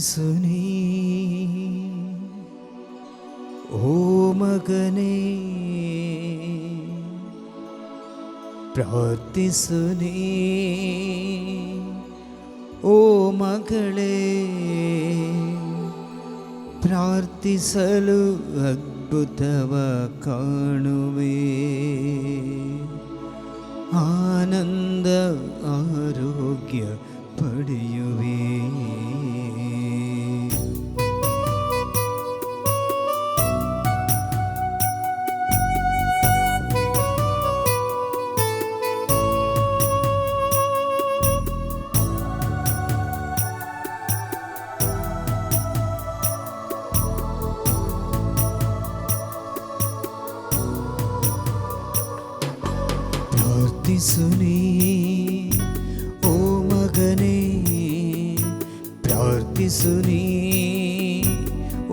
ಪ್ರಾರ್ಥಿಸು ನೀ ಓ ಮಗನೇ, ಪ್ರಾರ್ಥಿಸು ನೀ ಓ ಮಗಳೇ, ಪ್ರಾರ್ಥಿಸಲು ಅದ್ಭುತವ ಕಾಣುವೆ, ಆನಂದ ಆರೋಗ್ಯ ಪಡೆಯುವೆ. ಪ್ರಾರ್ಥಿಸು ನೀ ಓ ಮಗನೇ, ಪ್ರಾರ್ಥಿಸು ನೀ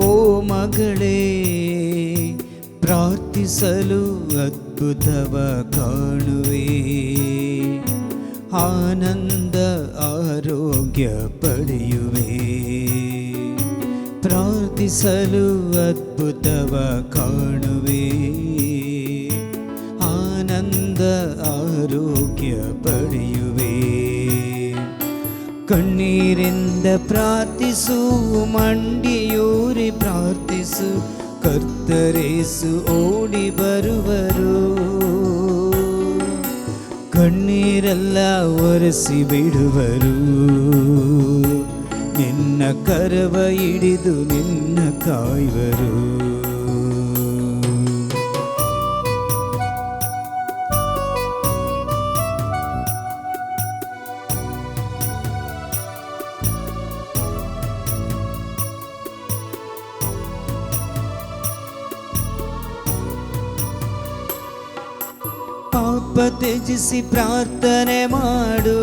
ಓ ಮಗಳೇ, ಪ್ರಾರ್ಥಿಸಲು ಅದ್ಭುತವ ಕಾಣುವೆ, ಆನಂದ ಆರೋಗ್ಯ ಪಡೆಯುವೆ. ಪ್ರಾರ್ಥಿಸಲು ಅದ್ಭುತವ ಕಾಣುವೆ, ಆನಂದ ಆರೋಗ್ಯ ಪಡೆಯುವೆ. ಕಣ್ಣೀರಿಂದ ಪ್ರಾರ್ಥಿಸು, ಮಂಡಿಯೂರಿ ಪ್ರಾರ್ಥಿಸು, ಕರ್ತರೇಸು ಓಡಿ ಬರುವರು. ಕಣ್ಣೀರೆಲ್ಲ ಒರೆಸಿ ಬಿಡುವರು, ನಿನ್ನ ಕರವ ಹಿಡಿದು ನಿನ್ನ ಕಾಯುವರು. ಪಾಪ ತ್ಯಜಿಸಿ ಪ್ರಾರ್ಥನೆ ಮಾಡು,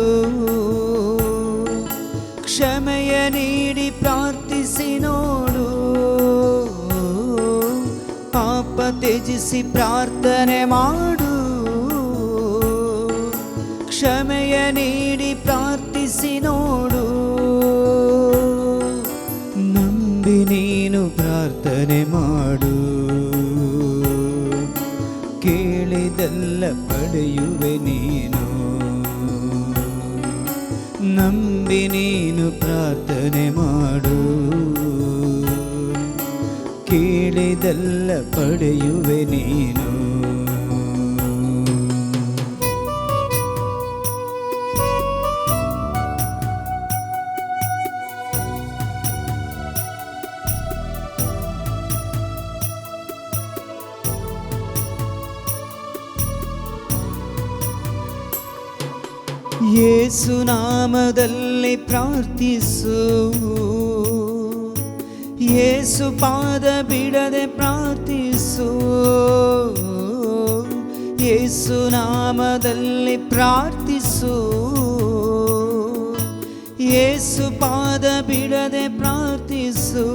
ಕ್ಷಮೆಯ ನೀಡಿ ಪ್ರಾರ್ಥಿಸಿ ನೋಡು. ಪಾಪ ತ್ಯಜಿಸಿ ಪ್ರಾರ್ಥನೆ ಮಾಡು, ಕ್ಷಮೆಯ ನೀಡಿ ಪ್ರಾರ್ಥಿಸಿ ನೋಡು. ನಂಬಿ ನೀನು ಪ್ರಾರ್ಥನೆ ಮಾಡು, ಕೇಳಿದೆಲ್ಲ ಪಡೆಯುವೆ ನೀನು. ನಂಬಿ ನೀನು ಪ್ರಾರ್ಥನೆ ಮಾಡು, ಕೇಳಿದೆಲ್ಲ ಪಡೆಯುವೆ ನೀನು. ಯೇಸು ನಾಮದಲ್ಲಿ ಪ್ರಾರ್ಥಿಸು, ಯೇಸು ಪಾದ ಬಿಡದೆ ಪ್ರಾರ್ಥಿಸು. ಯೇಸು ನಾಮದಲ್ಲಿ ಪ್ರಾರ್ಥಿಸು, ಯೇಸು ಪಾದ ಬಿಡದೆ ಪ್ರಾರ್ಥಿಸು.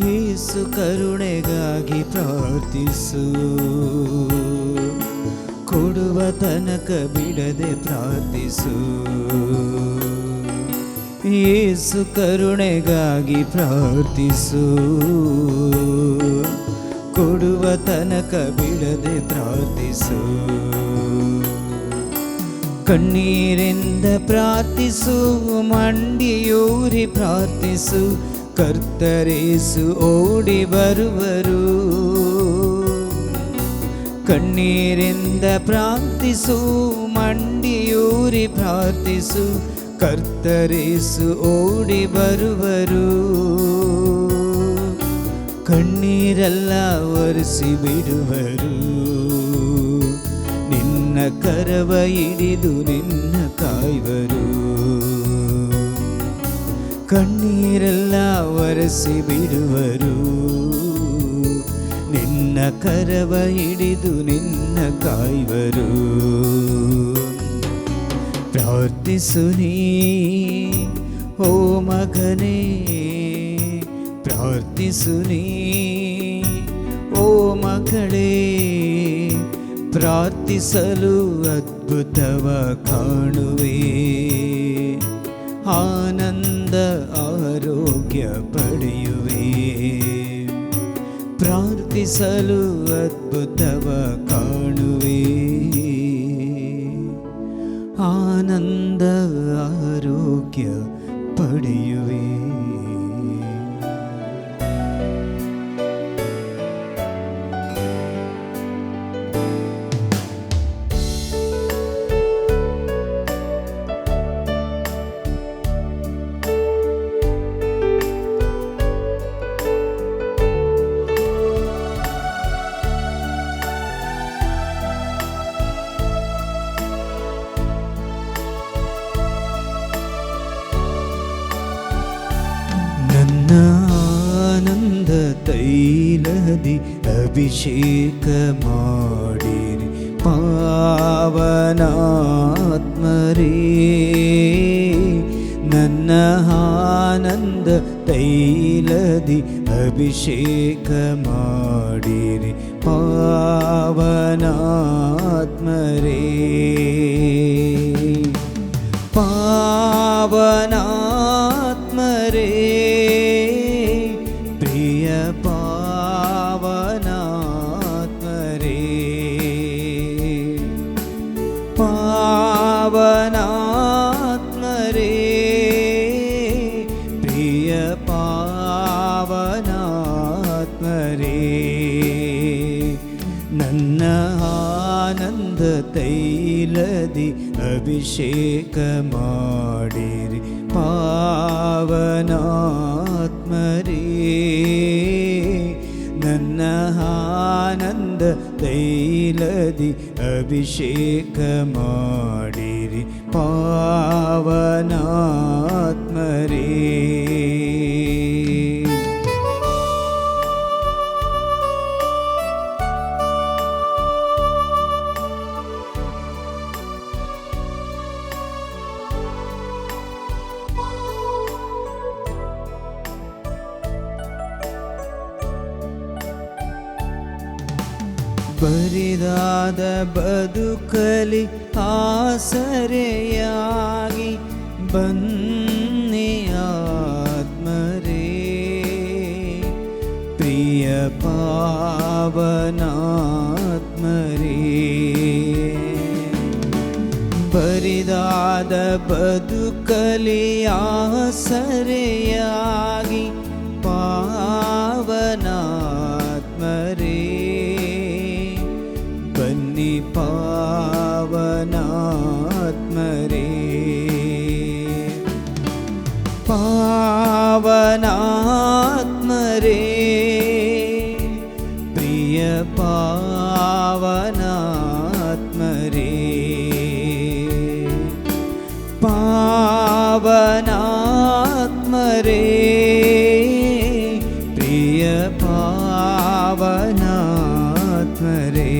ಯೇಸು ಕರುಣೆಗಾಗಿ ಪ್ರಾರ್ಥಿಸು, ಕೊಡುವ ತನಕ ಬಿಡದೆ ಪ್ರಾರ್ಥಿಸು. ಯೇಸು ಕರುಣೆಗಾಗಿ ಪ್ರಾರ್ಥಿಸು, ಕೊಡುವ ತನಕ ಬಿಡದೆ ಪ್ರಾರ್ಥಿಸು. ಕಣ್ಣೀರಿಂದ ಪ್ರಾರ್ಥಿಸು, ಮಂಡಿಯೂರಿ ಪ್ರಾರ್ಥಿಸು, ಕರ್ತರೇಸು ಓಡಿ ಬರುವರು. ಕಣ್ಣೀರಿಂದ ಪ್ರಾರ್ಥಿಸು, ಮಂಡಿಯೂರಿ ಪ್ರಾರ್ಥಿಸು, ಕರ್ತರೇಸು ಓಡಿ ಬರುವರು. ಕಣ್ಣೀರೆಲ್ಲ ಒರೆಸಿ ಬಿಡುವರು, ನಿನ್ನ ಕರವ ಹಿಡಿದು ನಿನ್ನ ಕಾಯುವರು. ಕಣ್ಣೀರೆಲ್ಲ ಒರೆಸಿ ಬಿಡುವರು, ನಿನ್ನ ಕರವ ಹಿಡಿದು ನಿನ್ನ ಕಾಯುವರು. ಪ್ರಾರ್ಥಿಸು ನೀ ಓ ಮಗನೇ, ಪ್ರಾರ್ಥಿಸು ನೀ ಓ ಮಗಳೇ, ಪ್ರಾರ್ಥಿಸಲು ಅದ್ಭುತವ ಕಾಣುವೆ, ಆನಂದ ಆರೋಗ್ಯ ಪಡೆಯುವೆ. ಪ್ರಾರ್ಥಿಸಲು ಅದ್ಭುತವ ಕಾಣುವೆ. ಆನಂದ ಆರೋಗ್ಯ ಪಡೆಯುವೆ. ನನ್ನ ಆನಂದ ತೈಲದಿ ಅಭಿಷೇಕ ಮಾಡಿರಿ ಪಾವನಾತ್ಮರೇ. ನನ್ನ ಆನಂದ ತೈಲದಿ ಅಭಿಷೇಕ ಮಾಡಿರಿ ಪಾವನಾತ್ಮರೇ. ಪಾವನಾತ್ಮರೇ, ಪ್ರಿಯ ಪಾವನಾತ್ಮರೇ. ಪಾವನಾತ್ಮರೇ, ಪ್ರಿಯ ಪಾವನಾತ್ಮರೇ. ನನ್ನ ಆನಂದ ತೈಲದಿ ಅಭಿಷೇಕ ಮಾಡಿರಿ ಪಾವನಾತ್ಮರೇ. ನನ್ನ ಆನಂದ ತೈಲದಿ ಅಭಿಷೇಕ ಮಾಡಿರಿ ಪಾವನಾತ್ಮರೇ. ಬರಿದಾದ ಬದುಕಲಿ ಆಸರೆಯಾಗಿ ಬನ್ನಿ ಆತ್ಮರೇ. ಪ್ರಿಯ ಪಾವನಾತ್ಮರೇ. ಬರಿದಾದ ಬದುಕಲಿ ಆಸರೆಯಾಗಿ ಪಾವನಾತ್ಮರೇ. ಬನ್ನಿ ಪಾವನಾತ್ಮರೇ. ಪಾವನಾತ್ಮರೇ, ಪ್ರಿಯ ಪಾವನಾತ್ಮರೇ. ಪಾವನಾತ್ಮರೇ, ಪ್ರಿಯ ಪಾವನಾತ್ಮರೇ.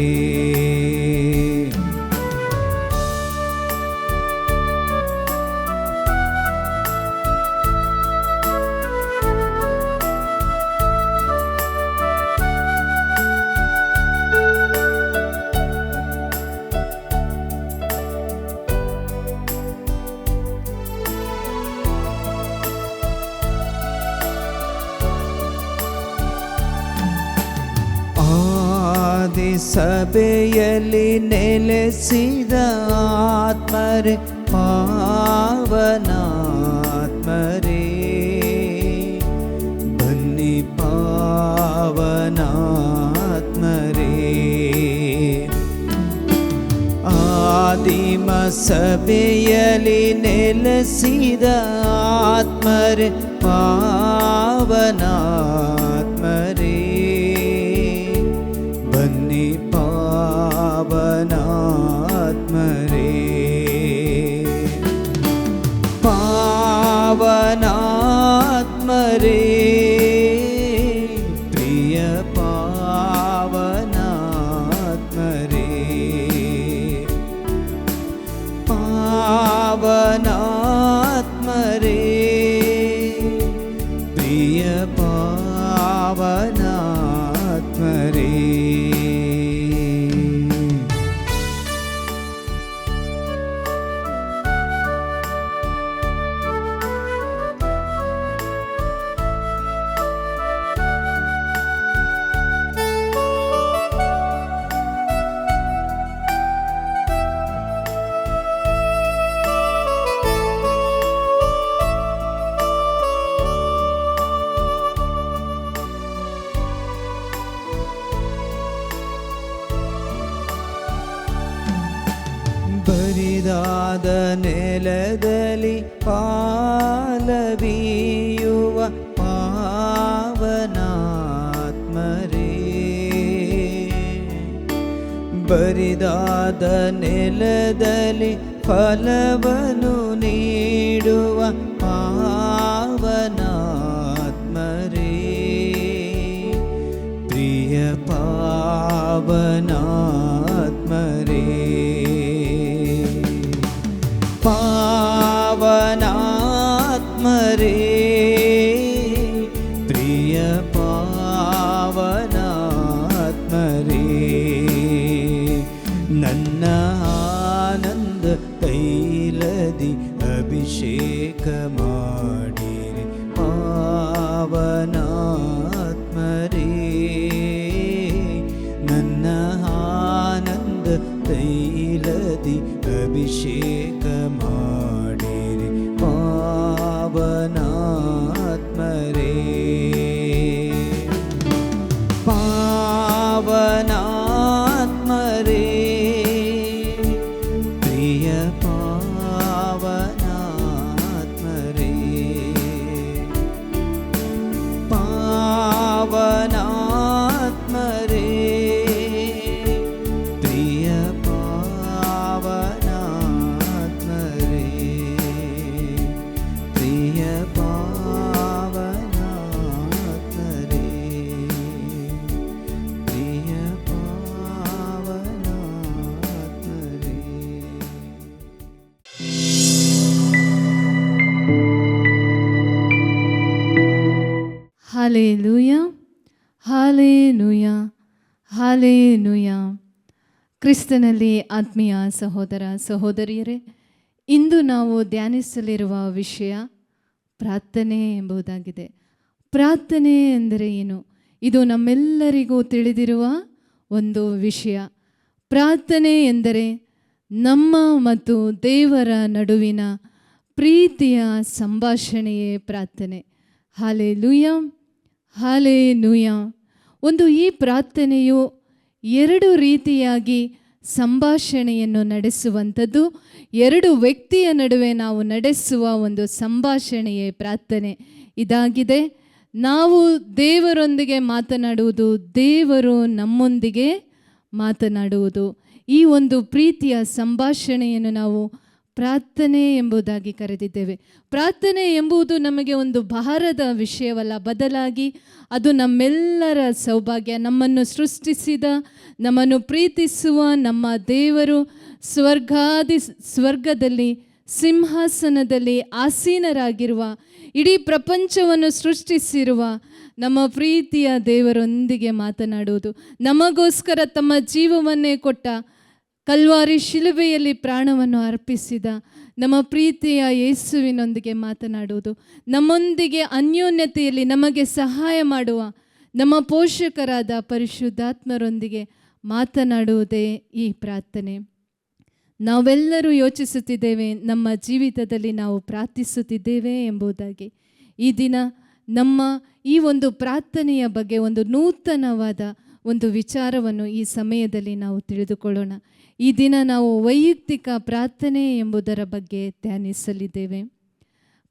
ಸಭೆಯಲ್ಲಿ ನೆಲೆಸಿದ ಆತ್ಮರೇ ಪಾವನಾತ್ಮರೇ. ಬನ್ನಿ ಪಾವನಾತ್ಮರೇ. ಆದಿಮ ಸಭೆಯಲ್ಲಿ ನೆಲೆಸಿದ ಆತ್ಮರೇ ಪಾವನಾತ್ಮರೇ. ಬನ್ನಿ ಪಾವನಾತ್ಮರೇ. ಪಾವನಾತ್ಮರೇ, ಪ್ರಿಯ ಪಾವನಾತ್ಮರೇ. ಪಾವನಾತ್ಮರೇ, ಪ್ರಿಯ ಪಾವನಾತ್ಮರೇ. ಬರಿದಾದ ನೆಲದಲ್ಲಿ ಪಾಲವಿಯುವ ಪಾವನಾತ್ಮರೇ, ಬರಿದಾದ ನೆಲದಲ್ಲಿ ಫಲವನ್ನು ನೀಡುವ ಪಾವನಾತ್ಮರೇ, ಪ್ರಿಯ ಪಾವನಾತ್ಮರೇ, ಪಾವನಾತ್ಮರೇ, ಪ್ರಿಯ ಪಾವನಾತ್ಮರೇ, ನನ್ನ ಆನಂದ ತೈಲದಿ ಅಭಿಷೇಕ ಮಾಡಿರಿ ಪಾವನಾತ್ಮರೇ, ನನ್ನ ಆನಂದ ತೈಲದಿ ಅಭಿಷೇಕ ಮಾಡಿರಿ ಪಾವನಾತ್ಮರೇ, ಪಾವನಾತ್ಮರೇ, ಪ್ರಿಯ ಪಾವನಾತ್ಮರೇ, ಪಾವನಾತ್ಮರೇ, ಪ್ರಿಯ ಪಾವನಾತ್ಮರೇ, ಪ್ರಿಯ ಪಾವನಾತ್ಮರೇ, ಪ್ರಿಯ ಪಾವನಾತ್ಮರೇ. Hallelujah, hallelujah, hallelujah. ಕ್ರಿಸ್ತನಲ್ಲಿ ಆತ್ಮೀಯ ಸಹೋದರ ಸಹೋದರಿಯರೇ, ಇಂದು ನಾವು ಧ್ಯಾನಿಸಲಿರುವ ವಿಷಯ ಪ್ರಾರ್ಥನೆ ಎಂಬುದಾಗಿದೆ. ಪ್ರಾರ್ಥನೆ ಎಂದರೆ ಏನು? ಇದು ನಮ್ಮೆಲ್ಲರಿಗೂ ತಿಳಿದಿರುವ ಒಂದು ವಿಷಯ. ಪ್ರಾರ್ಥನೆ ಎಂದರೆ ನಮ್ಮ ಮತ್ತು ದೇವರ ನಡುವಿನ ಪ್ರೀತಿಯ ಸಂಭಾಷಣೆಯೇ ಪ್ರಾರ್ಥನೆ. Hallelujah, hallelujah. ಈ ಪ್ರಾರ್ಥನೆಯು ಎರಡು ರೀತಿಯಾಗಿ ಸಂಭಾಷಣೆಯನ್ನು ನಡೆಸುವಂಥದ್ದು. ಎರಡು ವ್ಯಕ್ತಿಯ ನಡುವೆ ನಾವು ನಡೆಸುವ ಒಂದು ಸಂಭಾಷಣೆಯೇ ಪ್ರಾರ್ಥನೆ ಇದಾಗಿದೆ. ನಾವು ದೇವರೊಂದಿಗೆ ಮಾತನಾಡುವುದು, ದೇವರು ನಮ್ಮೊಂದಿಗೆ ಮಾತನಾಡುವುದು. ಈ ಒಂದು ಪ್ರೀತಿಯ ಸಂಭಾಷಣೆಯನ್ನು ನಾವು ಪ್ರಾರ್ಥನೆ ಎಂಬುದಾಗಿ ಕರೆದಿದ್ದೇವೆ. ಪ್ರಾರ್ಥನೆ ಎಂಬುದು ನಮಗೆ ಒಂದು ಭಾರದ ವಿಷಯವಲ್ಲ, ಬದಲಾಗಿ ಅದು ನಮ್ಮೆಲ್ಲರ ಸೌಭಾಗ್ಯ. ನಮ್ಮನ್ನು ಸೃಷ್ಟಿಸಿದ, ನಮ್ಮನ್ನು ಪ್ರೀತಿಸುವ ನಮ್ಮ ದೇವರು ಸ್ವರ್ಗದಲ್ಲಿ ಸಿಂಹಾಸನದಲ್ಲಿ ಆಸೀನರಾಗಿರುವ, ಇಡೀ ಪ್ರಪಂಚವನ್ನು ಸೃಷ್ಟಿಸಿರುವ ನಮ್ಮ ಪ್ರೀತಿಯ ದೇವರೊಂದಿಗೆ ಮಾತನಾಡುವುದು, ನಮಗೋಸ್ಕರ ತಮ್ಮ ಜೀವವನ್ನೇ ಕೊಟ್ಟ, ಕಲ್ವಾರಿ ಶಿಲುಬೆಯಲ್ಲಿ ಪ್ರಾಣವನ್ನು ಅರ್ಪಿಸಿದ ನಮ್ಮ ಪ್ರೀತಿಯ ಯೇಸುವಿನೊಂದಿಗೆ ಮಾತನಾಡುವುದು, ನಮ್ಮೊಂದಿಗೆ ಅನ್ಯೋನ್ಯತೆಯಲ್ಲಿ ನಮಗೆ ಸಹಾಯ ಮಾಡುವ ನಮ್ಮ ಪೋಷಕರಾದ ಪರಿಶುದ್ಧಾತ್ಮರೊಂದಿಗೆ ಮಾತನಾಡುವುದೇ ಈ ಪ್ರಾರ್ಥನೆ. ನಾವೆಲ್ಲರೂ ಯೋಚಿಸುತ್ತಿದ್ದೇವೆ, ನಮ್ಮ ಜೀವಿತದಲ್ಲಿ ನಾವು ಪ್ರಾರ್ಥಿಸುತ್ತಿದ್ದೇವೆ ಎಂಬುದಾಗಿ. ಈ ದಿನ ನಮ್ಮ ಈ ಒಂದು ಪ್ರಾರ್ಥನೆಯ ಬಗ್ಗೆ ಒಂದು ನೂತನವಾದ ಒಂದು ವಿಚಾರವನ್ನು ಈ ಸಮಯದಲ್ಲಿ ನಾವು ತಿಳಿದುಕೊಳ್ಳೋಣ. ಈ ದಿನ ನಾವು ವೈಯಕ್ತಿಕ ಪ್ರಾರ್ಥನೆ ಎಂಬುದರ ಬಗ್ಗೆ ಧ್ಯಾನಿಸಲಿದ್ದೇವೆ.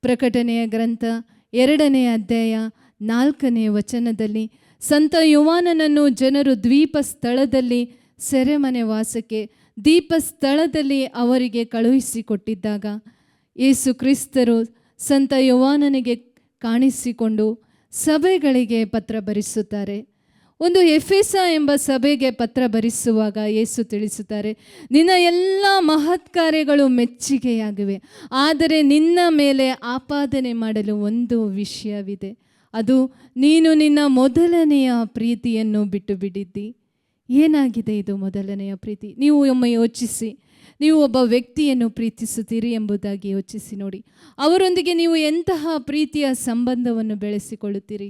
ಪ್ರಕಟಣೆಯ ಗ್ರಂಥ 2ನೇ ಅಧ್ಯಾಯ 4ನೇ ವಚನದಲ್ಲಿ, ಸಂತ ಯೋಹಾನನನ್ನು ಜನರು ದ್ವೀಪ ಸ್ಥಳದಲ್ಲಿ ಸೆರೆಮನೆ ವಾಸಕ್ಕೆ ದೀಪ ಸ್ಥಳದಲ್ಲಿ ಅವರಿಗೆ ಕಳುಹಿಸಿಕೊಟ್ಟಿದ್ದಾಗ ಯೇಸು ಕ್ರಿಸ್ತರು ಸಂತ ಯೋಹಾನನಿಗೆ ಕಾಣಿಸಿಕೊಂಡು ಸಭೆಗಳಿಗೆ ಪತ್ರ ಬರೆಸುತ್ತಾರೆ. ಒಂದು ಎಫೆಸ ಎಂಬ ಸಭೆಗೆ ಪತ್ರ ಬರೆಸುವಾಗ ಯೇಸು ತಿಳಿಸುತ್ತಾರೆ, ನಿನ್ನ ಎಲ್ಲ ಮಹತ್ ಕಾರ್ಯಗಳು ಮೆಚ್ಚುಗೆಯಾಗಿವೆ, ಆದರೆ ನಿನ್ನ ಮೇಲೆ ಆಪಾದನೆ ಮಾಡಲು ಒಂದು ವಿಷಯವಿದೆ, ಅದು ನೀನು ನಿನ್ನ ಮೊದಲನೆಯ ಪ್ರೀತಿಯನ್ನು ಬಿಟ್ಟು ಬಿಟ್ಟಿದ್ದಿ. ಏನಾಗಿದೆ ಇದು ಮೊದಲನೆಯ ಪ್ರೀತಿ? ನೀವು ಒಮ್ಮೆ ಯೋಚಿಸಿ. ನೀವು ಒಬ್ಬ ವ್ಯಕ್ತಿಯನ್ನು ಪ್ರೀತಿಸುತ್ತೀರಿ ಎಂಬುದಾಗಿ ಯೋಚಿಸಿ ನೋಡಿ. ಅವರೊಂದಿಗೆ ನೀವು ಎಂತಹ ಪ್ರೀತಿಯ ಸಂಬಂಧವನ್ನು ಬೆಳೆಸಿಕೊಳ್ಳುತ್ತೀರಿ?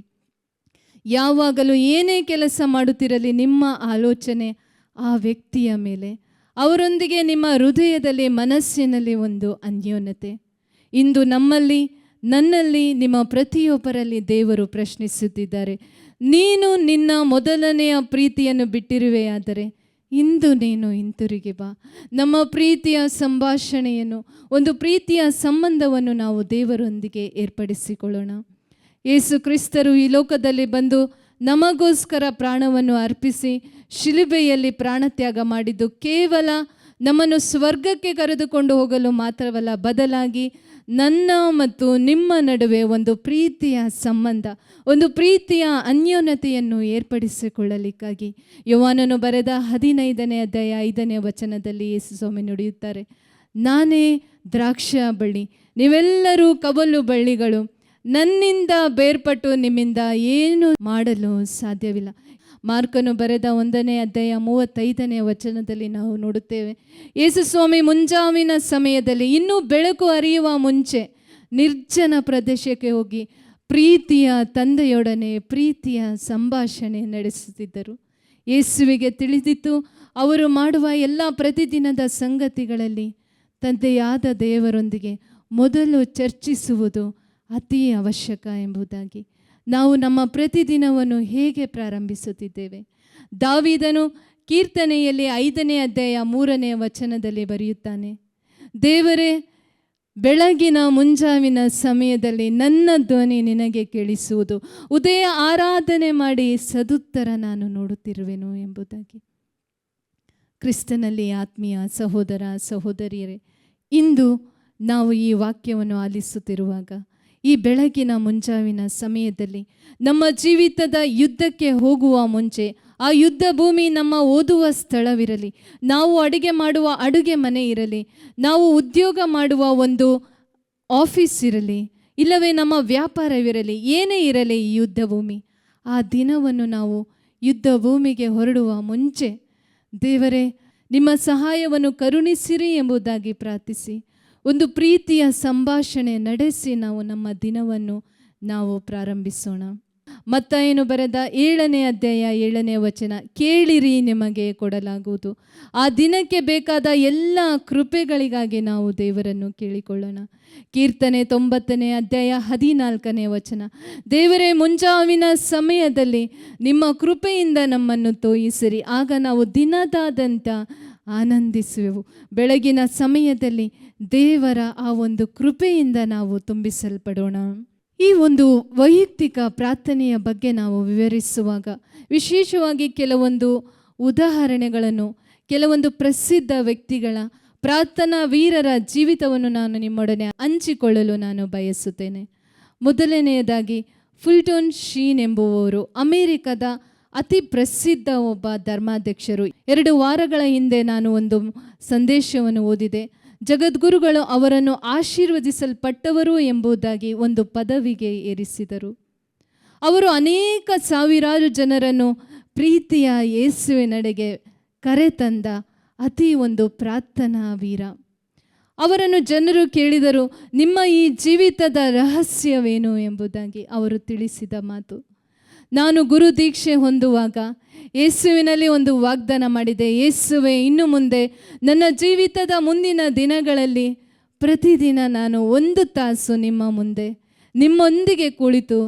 ಯಾವಾಗಲೂ ಏನೇ ಕೆಲಸ ಮಾಡುತ್ತಿರಲಿ ನಿಮ್ಮ ಆಲೋಚನೆ ಆ ವ್ಯಕ್ತಿಯ ಮೇಲೆ, ಅವರೊಂದಿಗೆ ನಿಮ್ಮ ಹೃದಯದಲ್ಲಿ ಮನಸ್ಸಿನಲ್ಲಿ ಒಂದು ಅನ್ಯೋನ್ಯತೆ. ಇಂದು ನನ್ನಲ್ಲಿ ನಿಮ್ಮ ಪ್ರತಿಯೊಬ್ಬರಲ್ಲಿ ದೇವರು ಪ್ರಶ್ನಿಸುತ್ತಿದ್ದಾರೆ, ನೀನು ನಿನ್ನ ಮೊದಲನೆಯ ಪ್ರೀತಿಯನ್ನು ಬಿಟ್ಟಿರುವೆಯಾದರೆ ಇಂದು ನೀನು ಹಿಂತಿರುಗಿ ಬಾ. ನಮ್ಮ ಪ್ರೀತಿಯ ಸಂಭಾಷಣೆಯನ್ನು, ಒಂದು ಪ್ರೀತಿಯ ಸಂಬಂಧವನ್ನು ನಾವು ದೇವರೊಂದಿಗೆ ಏರ್ಪಡಿಸಿಕೊಳ್ಳೋಣ. ಯೇಸು ಕ್ರಿಸ್ತರು ಈ ಲೋಕದಲ್ಲಿ ಬಂದು ನಮಗೋಸ್ಕರ ಪ್ರಾಣವನ್ನು ಅರ್ಪಿಸಿ ಶಿಲುಬೆಯಲ್ಲಿ ಪ್ರಾಣತ್ಯಾಗ ಮಾಡಿದ್ದು ಕೇವಲ ನಮ್ಮನ್ನು ಸ್ವರ್ಗಕ್ಕೆ ಕರೆದುಕೊಂಡು ಹೋಗಲು ಮಾತ್ರವಲ್ಲ, ಬದಲಾಗಿ ನನ್ನ ಮತ್ತು ನಿಮ್ಮ ನಡುವೆ ಒಂದು ಪ್ರೀತಿಯ ಸಂಬಂಧ, ಒಂದು ಪ್ರೀತಿಯ ಅನ್ಯೋನ್ಯತೆಯನ್ನು ಏರ್ಪಡಿಸಿಕೊಳ್ಳಲಿಕ್ಕಾಗಿ. ಯೋಹಾನನು ಬರೆದ 15ನೇ ಅಧ್ಯಾಯ 5ನೇ ವಚನದಲ್ಲಿ ಯೇಸು ಸ್ವಾಮಿ ನುಡಿಯುತ್ತಾರೆ, ನಾನೇ ದ್ರಾಕ್ಷ ಬಳ್ಳಿ, ನೀವೆಲ್ಲರೂ ಕವಲು ಬಳ್ಳಿಗಳು. ನನ್ನಿಂದ ಬೇರ್ಪಟ್ಟು ನಿಮ್ಮಿಂದ ಏನು ಮಾಡಲು ಸಾಧ್ಯವಿಲ್ಲ. ಮಾರ್ಕನು ಬರೆದ 1ನೇ ಅಧ್ಯಾಯ 35ನೇ ವಚನದಲ್ಲಿ ನಾವು ನೋಡುತ್ತೇವೆ, ಯೇಸು ಸ್ವಾಮಿ ಮುಂಜಾವಿನ ಸಮಯದಲ್ಲಿ ಇನ್ನೂ ಬೆಳಕು ಹರಿಯುವ ಮುಂಚೆ ನಿರ್ಜನ ಪ್ರದೇಶಕ್ಕೆ ಹೋಗಿ ಪ್ರೀತಿಯ ತಂದೆಯೊಡನೆ ಪ್ರೀತಿಯ ಸಂಭಾಷಣೆ ನಡೆಸುತ್ತಿದ್ದರು. ಯೇಸುವಿಗೆ ತಿಳಿದಿತ್ತು, ಅವರು ಮಾಡುವ ಎಲ್ಲ ಪ್ರತಿದಿನದ ಸಂಗತಿಗಳಲ್ಲಿ ತಂದೆಯಾದ ದೇವರೊಂದಿಗೆ ಮೊದಲು ಚರ್ಚಿಸುವುದು ಅತಿ ಅವಶ್ಯಕ ಎಂಬುದಾಗಿ. ನಾವು ನಮ್ಮ ಪ್ರತಿದಿನವನ್ನು ಹೇಗೆ ಪ್ರಾರಂಭಿಸುತ್ತಿದ್ದೇವೆ? ದಾವೀದನು ಕೀರ್ತನೆಯಲ್ಲಿ 5ನೇ ಅಧ್ಯಾಯ 3ನೇ ವಚನದಲ್ಲಿ ಬರೆಯುತ್ತಾನೆ, ದೇವರೇ, ಬೆಳಗಿನ ಮುಂಜಾವಿನ ಸಮಯದಲ್ಲಿ ನನ್ನ ಧ್ವನಿ ನಿನಗೆ ಕೇಳಿಸುವುದು, ಉದಯ ಆರಾಧನೆ ಮಾಡಿ ಸದುತ್ತರ ನಾನು ನೋಡುತ್ತಿರುವೆನು ಎಂಬುದಾಗಿ. ಕ್ರಿಸ್ತನಲ್ಲಿ ಆತ್ಮೀಯ ಸಹೋದರ ಸಹೋದರಿಯರೇ, ಇಂದು ನಾವು ಈ ವಾಕ್ಯವನ್ನು ಆಲಿಸುತ್ತಿರುವಾಗ ಈ ಬೆಳಗಿನ ಮುಂಜಾವಿನ ಸಮಯದಲ್ಲಿ ನಮ್ಮ ಜೀವಿತದ ಯುದ್ಧಕ್ಕೆ ಹೋಗುವ ಮುಂಚೆ ಆ ಯುದ್ಧ ಭೂಮಿ ನಮ್ಮ ಓದುವ ಸ್ಥಳವಿರಲಿ, ನಾವು ಅಡುಗೆ ಮಾಡುವ ಅಡುಗೆ ಮನೆ ಇರಲಿ, ನಾವು ಉದ್ಯೋಗ ಮಾಡುವ ಒಂದು ಆಫೀಸ್ ಇರಲಿ, ಇಲ್ಲವೇ ನಮ್ಮ ವ್ಯಾಪಾರವಿರಲಿ, ಏನೇ ಇರಲಿ ಈ ಯುದ್ಧ ಭೂಮಿ, ಆ ದಿನವನ್ನು ನಾವು ಯುದ್ಧ ಭೂಮಿಗೆ ಹೊರಡುವ ಮುಂಚೆ ದೇವರೇ ನಿಮ್ಮ ಸಹಾಯವನ್ನು ಕರುಣಿಸಿರಿ ಎಂಬುದಾಗಿ ಪ್ರಾರ್ಥಿಸಿ ಒಂದು ಪ್ರೀತಿಯ ಸಂಭಾಷಣೆ ನಡೆಸಿ ನಾವು ನಮ್ಮ ದಿನವನ್ನು ನಾವು ಪ್ರಾರಂಭಿಸೋಣ. ಮತ್ತಾಯನು ಬರೆದ 7ನೇ ಅಧ್ಯಾಯ 7ನೇ ವಚನ, ಕೇಳಿರಿ ನಿಮಗೆ ಕೊಡಲಾಗುವುದು. ಆ ದಿನಕ್ಕೆ ಬೇಕಾದ ಎಲ್ಲ ಕೃಪೆಗಳಿಗಾಗಿ ನಾವು ದೇವರನ್ನು ಕೇಳಿಕೊಳ್ಳೋಣ. ಕೀರ್ತನೆ 90ನೇ ಅಧ್ಯಾಯ 14ನೇ ವಚನ, ದೇವರೇ, ಮುಂಜಾವಿನ ಸಮಯದಲ್ಲಿ ನಿಮ್ಮ ಕೃಪೆಯಿಂದ ನಮ್ಮನ್ನು ತೋಯಿಸಿರಿ, ಆಗ ನಾವು ದಿನದಾದಂತ ಆನಂದಿಸುವೆವು. ಬೆಳಗಿನ ಸಮಯದಲ್ಲಿ ದೇವರ ಆ ಒಂದು ಕೃಪೆಯಿಂದ ನಾವು ತುಂಬಿಸಲ್ಪಡೋಣ. ಈ ಒಂದು ವೈಯಕ್ತಿಕ ಪ್ರಾರ್ಥನೆಯ ಬಗ್ಗೆ ನಾವು ವಿವರಿಸುವಾಗ ವಿಶೇಷವಾಗಿ ಕೆಲವೊಂದು ಉದಾಹರಣೆಗಳನ್ನು, ಕೆಲವೊಂದು ಪ್ರಸಿದ್ಧ ವ್ಯಕ್ತಿಗಳ ಪ್ರಾರ್ಥನಾ ವೀರರ ಜೀವಿತವನ್ನು ನಾನು ನಿಮ್ಮೊಡನೆ ಹಂಚಿಕೊಳ್ಳಲು ನಾನು ಬಯಸುತ್ತೇನೆ. ಮೊದಲನೆಯದಾಗಿ ಫುಲ್ಟನ್ ಶೀನ್ ಎಂಬುವವರು ಅಮೆರಿಕದ ಅತಿ ಪ್ರಸಿದ್ಧ ಒಬ್ಬ ಧರ್ಮಾಧ್ಯಕ್ಷರು. 2 ವಾರಗಳ ಹಿಂದೆ ನಾನು ಒಂದು ಸಂದೇಶವನ್ನು ಓದಿದೆ. ಜಗದ್ಗುರುಗಳು ಅವರನ್ನು ಆಶೀರ್ವದಿಸಲ್ಪಟ್ಟವರು ಎಂಬುದಾಗಿ ಒಂದು ಪದವಿಗೆ ಏರಿಸಿದರು. ಅವರು ಅನೇಕ ಸಾವಿರಾರು ಜನರನ್ನು ಪ್ರೀತಿಯ ಯೇಸುವಿನೆಡೆಗೆ ಕರೆತಂದ ಅತಿ ಒಂದು ಪ್ರಾರ್ಥನಾ ವೀರ. ಅವರನ್ನು ಜನರು ಕೇಳಿದರು, ನಿಮ್ಮ ಈ ಜೀವಿತದ ರಹಸ್ಯವೇನು ಎಂಬುದಾಗಿ. ಅವರು ತಿಳಿಸಿದ ಮಾತು, ನಾನು ಗುರು ದೀಕ್ಷೆ ಹೊಂದುವಾಗ ಯೇಸುವಿನಲ್ಲಿ ಒಂದು ವಾಗ್ದಾನ ಮಾಡಿದೆ, ಯೇಸುವೆ, ಇನ್ನು ಮುಂದೆ ನನ್ನ ಜೀವಿತದ ಮುಂದಿನ ದಿನಗಳಲ್ಲಿ ಪ್ರತಿದಿನ ನಾನು 1 ತಾಸು ನಿಮ್ಮ ಮುಂದೆ ನಿಮ್ಮೊಂದಿಗೆ ಕುಳಿತು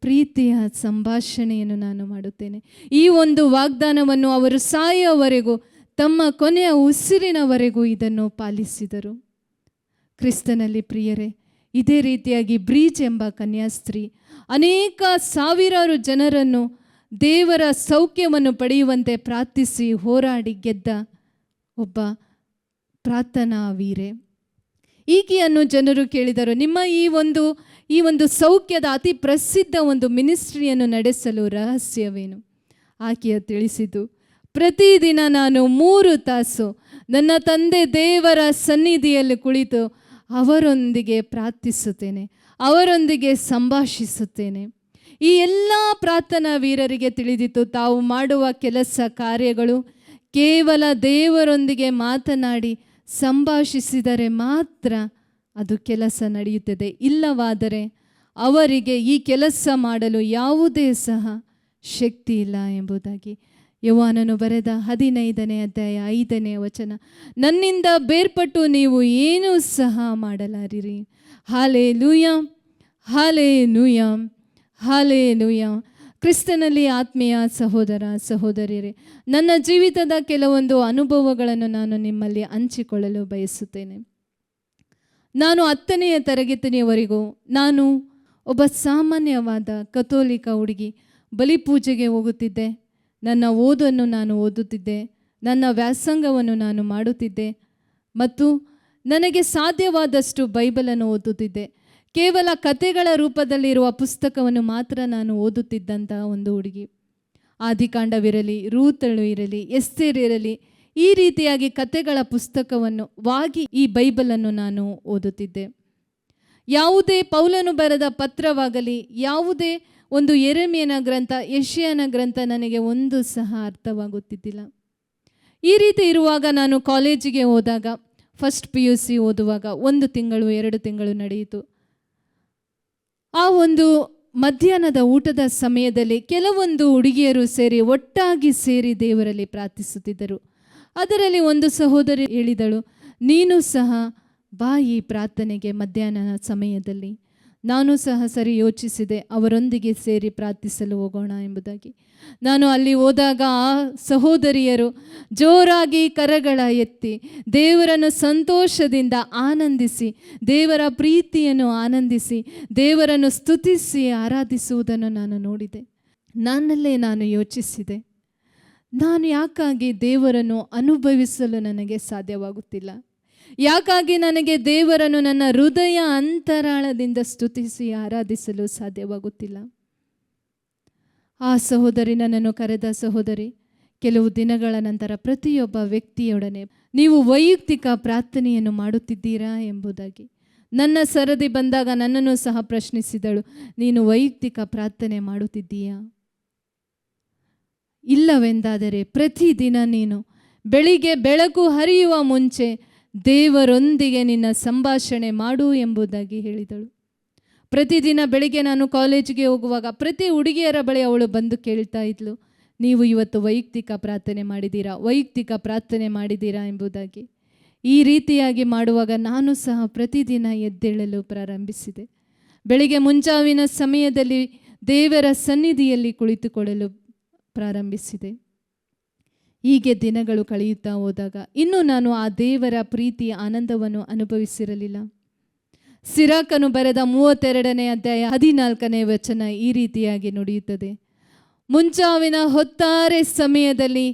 ಪ್ರೀತಿಯ ಸಂಭಾಷಣೆಯನ್ನು ನಾನು ಮಾಡುತ್ತೇನೆ. ಈ ಒಂದು ವಾಗ್ದಾನವನ್ನು ಅವರು ಸಾಯುವವರೆಗೂ, ತಮ್ಮ ಕೊನೆಯ ಉಸಿರಿನವರೆಗೂ ಇದನ್ನು ಪಾಲಿಸಿದರು. ಕ್ರಿಸ್ತನಲ್ಲಿ ಪ್ರಿಯರೇ, ಇದೇ ರೀತಿಯಾಗಿ ಬ್ರೀಜ್ ಎಂಬ ಕನ್ಯಾಸ್ತ್ರೀ ಅನೇಕ ಸಾವಿರಾರು ಜನರನ್ನು ದೇವರ ಸೌಖ್ಯವನ್ನು ಪಡೆಯುವಂತೆ ಪ್ರಾರ್ಥಿಸಿ ಹೋರಾಡಿ ಗೆದ್ದ ಒಬ್ಬ ಪ್ರಾರ್ಥನಾ ವೀರೆ. ಈಕೆಯನ್ನು ಜನರು ಕೇಳಿದರು, ನಿಮ್ಮ ಈ ಒಂದು ಸೌಖ್ಯದ ಅತಿ ಪ್ರಸಿದ್ಧ ಒಂದು ಮಿನಿಸ್ಟ್ರಿಯನ್ನು ನಡೆಸಲು ರಹಸ್ಯವೇನು? ಆಕೆಯ ತಿಳಿಸಿದ್ದು, ಪ್ರತಿದಿನ ನಾನು 3 ತಾಸು ನನ್ನ ತಂದೆ ದೇವರ ಸನ್ನಿಧಿಯಲ್ಲಿ ಕುಳಿತು ಅವರೊಂದಿಗೆ ಪ್ರಾರ್ಥಿಸುತ್ತೇನೆ, ಅವರೊಂದಿಗೆ ಸಂಭಾಷಿಸುತ್ತೇನೆ. ಈ ಎಲ್ಲ ಪ್ರಾರ್ಥನಾ ವೀರರಿಗೆ ತಿಳಿದಿತ್ತು, ತಾವು ಮಾಡುವ ಕೆಲಸ ಕಾರ್ಯಗಳು ಕೇವಲ ದೇವರೊಂದಿಗೆ ಮಾತನಾಡಿ ಸಂಭಾಷಿಸಿದರೆ ಮಾತ್ರ ಅದು ಕೆಲಸ ನಡೆಯುತ್ತದೆ, ಇಲ್ಲವಾದರೆ ಅವರಿಗೆ ಈ ಕೆಲಸ ಮಾಡಲು ಯಾವುದೇ ಸಹ ಶಕ್ತಿ ಇಲ್ಲ ಎಂಬುದಾಗಿ. ಯೋಹಾನನು ಬರೆದ 15ನೇ ಅಧ್ಯಾಯ 5ನೇ ವಚನ, ನನ್ನಿಂದ ಬೇರ್ಪಟ್ಟು ನೀವು ಏನೂ ಸಹ ಮಾಡಲಾರಿರಿ. Hallelujah, hallelujah, hallelujah. ಕ್ರಿಸ್ತನಲ್ಲಿ ಆತ್ಮೀಯ ಸಹೋದರ ಸಹೋದರಿಯರೇ, ನನ್ನ ಜೀವಿತದ ಕೆಲವೊಂದು ಅನುಭವಗಳನ್ನು ನಾನು ನಿಮ್ಮಲ್ಲಿ ಹಂಚಿಕೊಳ್ಳಲು ಬಯಸುತ್ತೇನೆ. ನಾನು 10ನೇ ತರಗತಿಯವರೆಗೂ ನಾನು ಒಬ್ಬ ಸಾಮಾನ್ಯವಾದ ಕಥೋಲಿಕ ಹುಡುಗಿ. ಬಲಿಪೂಜೆಗೆ ಹೋಗುತ್ತಿದ್ದೆ, ನನ್ನ ಓದನ್ನು ನಾನು ಓದುತ್ತಿದ್ದೆ, ನನ್ನ ವ್ಯಾಸಂಗವನ್ನು ನಾನು ಮಾಡುತ್ತಿದ್ದೆ ಮತ್ತು ನನಗೆ ಸಾಧ್ಯವಾದಷ್ಟು ಬೈಬಲನ್ನು ಓದುತ್ತಿದ್ದೆ. ಕೇವಲ ಕಥೆಗಳ ರೂಪದಲ್ಲಿರುವ ಪುಸ್ತಕವನ್ನು ಮಾತ್ರ ನಾನು ಓದುತ್ತಿದ್ದಂಥ ಒಂದು ಹುಡುಗಿ. ಆದಿಕಾಂಡವಿರಲಿ, ರೂತಳು ಇರಲಿ, ಎಸ್ತೇರ್ ಇರಲಿ, ಈ ರೀತಿಯಾಗಿ ಕಥೆಗಳ ಪುಸ್ತಕವನ್ನು ಈ ಬೈಬಲನ್ನು ನಾನು ಓದುತ್ತಿದ್ದೆ. ಯಾವುದೇ ಪೌಲನು ಬರೆದ ಪತ್ರವಾಗಲಿ, ಯಾವುದೇ ಒಂದು ಯೆರೆಮೀಯನ ಗ್ರಂಥ, ಯೆಶಾಯನ ಗ್ರಂಥ ನನಗೆ ಒಂದು ಸಹ ಅರ್ಥವಾಗುತ್ತಿದ್ದಿಲ್ಲ. ಈ ರೀತಿ ಇರುವಾಗ ನಾನು ಕಾಲೇಜಿಗೆ ಹೋದಾಗ, ಫಸ್ಟ್ PUC ಓದುವಾಗ 1 ತಿಂಗಳು 2 ತಿಂಗಳು ನಡೆಯಿತು. ಆ ಒಂದು ಮಧ್ಯಾಹ್ನದ ಊಟದ ಸಮಯದಲ್ಲಿ ಕೆಲವೊಂದು ಹುಡುಗಿಯರು ಒಟ್ಟಾಗಿ ಸೇರಿ ದೇವರಲ್ಲಿ ಪ್ರಾರ್ಥಿಸುತ್ತಿದ್ದರು. ಅದರಲ್ಲಿ ಒಂದು ಸಹೋದರಿ ಹೇಳಿದಳು, ನೀನು ಸಹ ಬಾ ಈ ಪ್ರಾರ್ಥನೆಗೆ ಮಧ್ಯಾಹ್ನ ಸಮಯದಲ್ಲಿ. ನಾನು ಸಹ ಸರಿ ಯೋಚಿಸಿದೆ, ಅವರೊಂದಿಗೆ ಸೇರಿ ಪ್ರಾರ್ಥಿಸಲು ಹೋಗೋಣ ಎಂಬುದಾಗಿ. ನಾನು ಅಲ್ಲಿ ಹೋದಾಗ ಆ ಸಹೋದರಿಯರು ಜೋರಾಗಿ ಕರಗಳ ಎತ್ತಿ ದೇವರನ್ನು ಸಂತೋಷದಿಂದ ಆನಂದಿಸಿ, ದೇವರ ಪ್ರೀತಿಯನ್ನು ಆನಂದಿಸಿ, ದೇವರನ್ನು ಸ್ತುತಿಸಿ ಆರಾಧಿಸುವುದನ್ನು ನಾನು ನೋಡಿದೆ. ನನ್ನಲ್ಲೇ ನಾನು ಯೋಚಿಸಿದೆ, ನಾನು ಯಾಕಾಗಿ ದೇವರನ್ನು ಅನುಭವಿಸಲು ನನಗೆ ಸಾಧ್ಯವಾಗುತ್ತಿಲ್ಲ? ಯಾಕಾಗಿ ನನಗೆ ದೇವರನ್ನು ನನ್ನ ಹೃದಯ ಅಂತರಾಳದಿಂದ ಸ್ತುತಿಸಿ ಆರಾಧಿಸಲು ಸಾಧ್ಯವಾಗುತ್ತಿಲ್ಲ? ಆ ಸಹೋದರಿ ನನ್ನನ್ನು ಕರೆದ ಸಹೋದರಿ, ಕೆಲವು ದಿನಗಳ ನಂತರ ಪ್ರತಿಯೊಬ್ಬ ವ್ಯಕ್ತಿಯೊಡನೆ ನೀವು ವೈಯಕ್ತಿಕ ಪ್ರಾರ್ಥನೆಯನ್ನು ಮಾಡುತ್ತಿದ್ದೀರಾ ಎಂಬುದಾಗಿ. ನನ್ನ ಸರದಿ ಬಂದಾಗ ನನ್ನನ್ನು ಸಹ ಪ್ರಶ್ನಿಸಿದಳು, ನೀನು ವೈಯಕ್ತಿಕ ಪ್ರಾರ್ಥನೆ ಮಾಡುತ್ತಿದ್ದೀಯಾ? ಇಲ್ಲವೆಂದಾದರೆ ಪ್ರತಿದಿನ ನೀನು ಬೆಳಿಗ್ಗೆ ಬೆಳಕು ಹರಿಯುವ ಮುಂಚೆ ದೇವರೊಂದಿಗೆ ನಿನ್ನ ಸಂಭಾಷಣೆ ಮಾಡು ಎಂಬುದಾಗಿ ಹೇಳಿದಳು. ಪ್ರತಿದಿನ ಬೆಳಿಗ್ಗೆ ನಾನು ಕಾಲೇಜಿಗೆ ಹೋಗುವಾಗ ಪ್ರತಿ ಹುಡುಗಿಯರ ಬಳಿ ಅವಳು ಬಂದು ಕೇಳ್ತಾ ಇದ್ಲು, ನೀವು ಇವತ್ತು ವೈಯಕ್ತಿಕ ಪ್ರಾರ್ಥನೆ ಮಾಡಿದ್ದೀರಾ, ವೈಯಕ್ತಿಕ ಪ್ರಾರ್ಥನೆ ಮಾಡಿದ್ದೀರಾ ಎಂಬುದಾಗಿ. ಈ ರೀತಿಯಾಗಿ ಮಾಡುವಾಗ ನಾನು ಸಹ ಪ್ರತಿದಿನ ಎದ್ದೇಳಲು ಪ್ರಾರಂಭಿಸಿದೆ. ಬೆಳಿಗ್ಗೆ ಮುಂಜಾವಿನ ಸಮಯದಲ್ಲಿ ದೇವರ ಸನ್ನಿಧಿಯಲ್ಲಿ ಕುಳಿತುಕೊಳ್ಳಲು ಪ್ರಾರಂಭಿಸಿದೆ. ಹೀಗೆ ದಿನಗಳು ಕಳೆಯುತ್ತಾ ಹೋದಾಗ ಇನ್ನೂ ನಾನು ಆ ದೇವರ ಪ್ರೀತಿಯ ಆನಂದವನ್ನು ಅನುಭವಿಸಿರಲಿಲ್ಲ. ಸಿರಾಕನು ಬರೆದ 32ನೇ ಅಧ್ಯಾಯ 14ನೇ ವಚನ ಈ ರೀತಿಯಾಗಿ ನುಡಿಯುತ್ತದೆ, ಮುಂಜಾವಿನ ಹೊತ್ತಾರೆ ಸಮಯದಲ್ಲಿ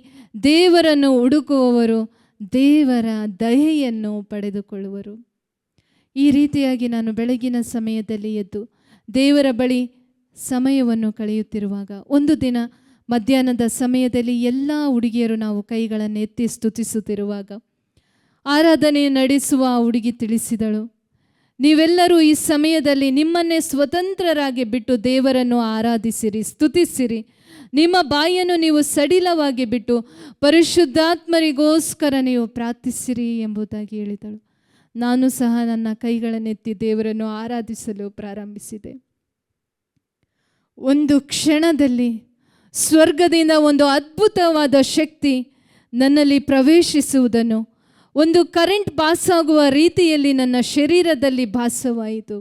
ದೇವರನ್ನು ಹುಡುಕುವವರು ದೇವರ ದಯೆಯನ್ನು ಪಡೆದುಕೊಳ್ಳುವರು. ಈ ರೀತಿಯಾಗಿ ನಾನು ಬೆಳಗಿನ ಸಮಯದಲ್ಲಿ ಎದ್ದು ದೇವರ ಬಳಿ ಸಮಯವನ್ನು ಕಳೆಯುತ್ತಿರುವಾಗ ಒಂದು ದಿನ ಮಧ್ಯಾಹ್ನದ ಸಮಯದಲ್ಲಿ ಎಲ್ಲ ಹುಡುಗಿಯರು ನಾವು ಕೈಗಳನ್ನು ಎತ್ತಿ ಸ್ತುತಿಸುತ್ತಿರುವಾಗ ಆರಾಧನೆ ನಡೆಸುವ ಹುಡುಗಿ ತಿಳಿಸಿದಳು, ನೀವೆಲ್ಲರೂ ಈ ಸಮಯದಲ್ಲಿ ನಿಮ್ಮನ್ನೇ ಸ್ವತಂತ್ರರಾಗಿ ಬಿಟ್ಟು ದೇವರನ್ನು ಆರಾಧಿಸಿರಿ, ಸ್ತುತಿಸಿರಿ. ನಿಮ್ಮ ಬಾಯನ್ನು ನೀವು ಸಡಿಲವಾಗಿ ಬಿಟ್ಟು ಪರಿಶುದ್ಧಾತ್ಮರಿಗೋಸ್ಕರ ನೀವು ಪ್ರಾರ್ಥಿಸಿರಿ ಎಂಬುದಾಗಿ ಹೇಳಿದಳು. ನಾನು ಸಹ ನನ್ನ ಕೈಗಳನ್ನೆತ್ತಿ ದೇವರನ್ನು ಆರಾಧಿಸಲು ಪ್ರಾರಂಭಿಸಿದೆ. ಒಂದು ಕ್ಷಣದಲ್ಲಿ ಸ್ವರ್ಗದಿಂದ ಒಂದು ಅದ್ಭುತವಾದ ಶಕ್ತಿ ನನ್ನಲ್ಲಿ ಪ್ರವೇಶಿಸುವುದನ್ನು, ಒಂದು ಕರೆಂಟ್ ಪಾಸಾಗುವ ರೀತಿಯಲ್ಲಿ ನನ್ನ ಶರೀರದಲ್ಲಿ ಭಾಸವಾಯಿತು.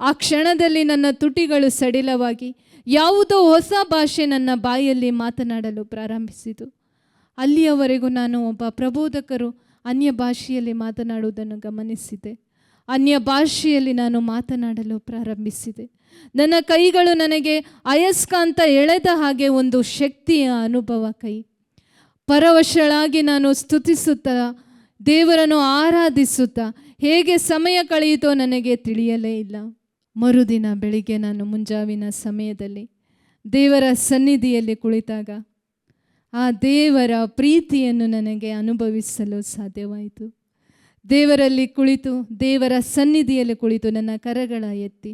ಆ ಕ್ಷಣದಲ್ಲಿ ನನ್ನ ತುಟಿಗಳು ಸಡಿಲವಾಗಿ ಯಾವುದೋ ಹೊಸ ಭಾಷೆ ನನ್ನ ಬಾಯಲ್ಲಿ ಮಾತನಾಡಲು ಪ್ರಾರಂಭಿಸಿತು. ಅಲ್ಲಿಯವರೆಗೂ ನಾನು ಒಬ್ಬ ಪ್ರಬೋಧಕರು ಅನ್ಯ ಭಾಷೆಯಲ್ಲಿ ಮಾತನಾಡುವುದನ್ನು ಗಮನಿಸಿದೆ. ಅನ್ಯ ಭಾಷೆಯಲ್ಲಿ ನಾನು ಮಾತನಾಡಲು ಪ್ರಾರಂಭಿಸಿದೆ. ನನ್ನ ಕೈಗಳು ನನಗೆ ಅಯಸ್ಕಾಂತ ಎಳೆದ ಹಾಗೆ ಒಂದು ಶಕ್ತಿಯ ಅನುಭವ. ಪರವಶಳಾಗಿ ನಾನು ಸ್ತುತಿಸುತ್ತಾ ದೇವರನ್ನು ಆರಾಧಿಸುತ್ತಾ ಹೇಗೆ ಸಮಯ ಕಳೆಯಿತೋ ನನಗೆ ತಿಳಿಯಲೇ ಇಲ್ಲ. ಮರುದಿನ ಬೆಳಿಗ್ಗೆ ನಾನು ಮುಂಜಾವಿನ ಸಮಯದಲ್ಲಿ ದೇವರ ಸನ್ನಿಧಿಯಲ್ಲಿ ಕುಳಿತಾಗ ಆ ದೇವರ ಪ್ರೀತಿಯನ್ನು ನನಗೆ ಅನುಭವಿಸಲು ಸಾಧ್ಯವಾಯಿತು. ದೇವರಲ್ಲಿ ಕುಳಿತು, ದೇವರ ಸನ್ನಿಧಿಯಲ್ಲಿ ಕುಳಿತು ನನ್ನ ಕರಗಳ ಎತ್ತಿ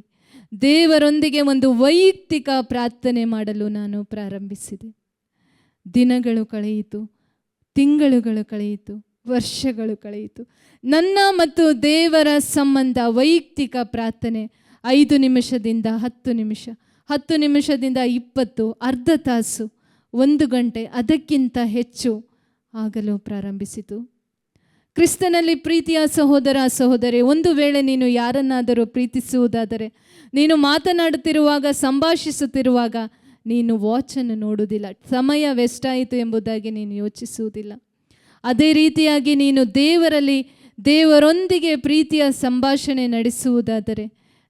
ದೇವರೊಂದಿಗೆ ಒಂದು ವೈಯಕ್ತಿಕ ಪ್ರಾರ್ಥನೆ ಮಾಡಲು ನಾನು ಪ್ರಾರಂಭಿಸಿದೆ. ದಿನಗಳು ಕಳೆಯಿತು, ತಿಂಗಳುಗಳು ಕಳೆಯಿತು, ವರ್ಷಗಳು ಕಳೆಯಿತು. ನನ್ನ ಮತ್ತು ದೇವರ ಸಂಬಂಧ ವೈಯಕ್ತಿಕ ಪ್ರಾರ್ಥನೆ 5 ನಿಮಿಷದಿಂದ 10 ನಿಮಿಷ, 10 ನಿಮಿಷದಿಂದ 20, ಅರ್ಧ ತಾಸು, 1 ಗಂಟೆ, ಅದಕ್ಕಿಂತ ಹೆಚ್ಚು ಆಗಲು ಪ್ರಾರಂಭಿಸಿತು. ಕ್ರಿಸ್ತನಲ್ಲಿ ಪ್ರೀತಿಯ ಸಹೋದರ ಸಹೋದರಿ, ಒಂದು ವೇಳೆ ನೀನು ಯಾರನ್ನಾದರೂ ಪ್ರೀತಿಸುವುದಾದರೆ ನೀನು ಮಾತನಾಡುತ್ತಿರುವಾಗ, ಸಂಭಾಷಿಸುತ್ತಿರುವಾಗ ನೀನು ವಾಚನ್ನು ನೋಡುವುದಿಲ್ಲ, ಸಮಯ ವೆಸ್ಟಾಯಿತು ಎಂಬುದಾಗಿ ನೀನು ಯೋಚಿಸುವುದಿಲ್ಲ. ಅದೇ ರೀತಿಯಾಗಿ ನೀನು ದೇವರೊಂದಿಗೆ ಪ್ರೀತಿಯ ಸಂಭಾಷಣೆ ನಡೆಸುವುದಾದರೆ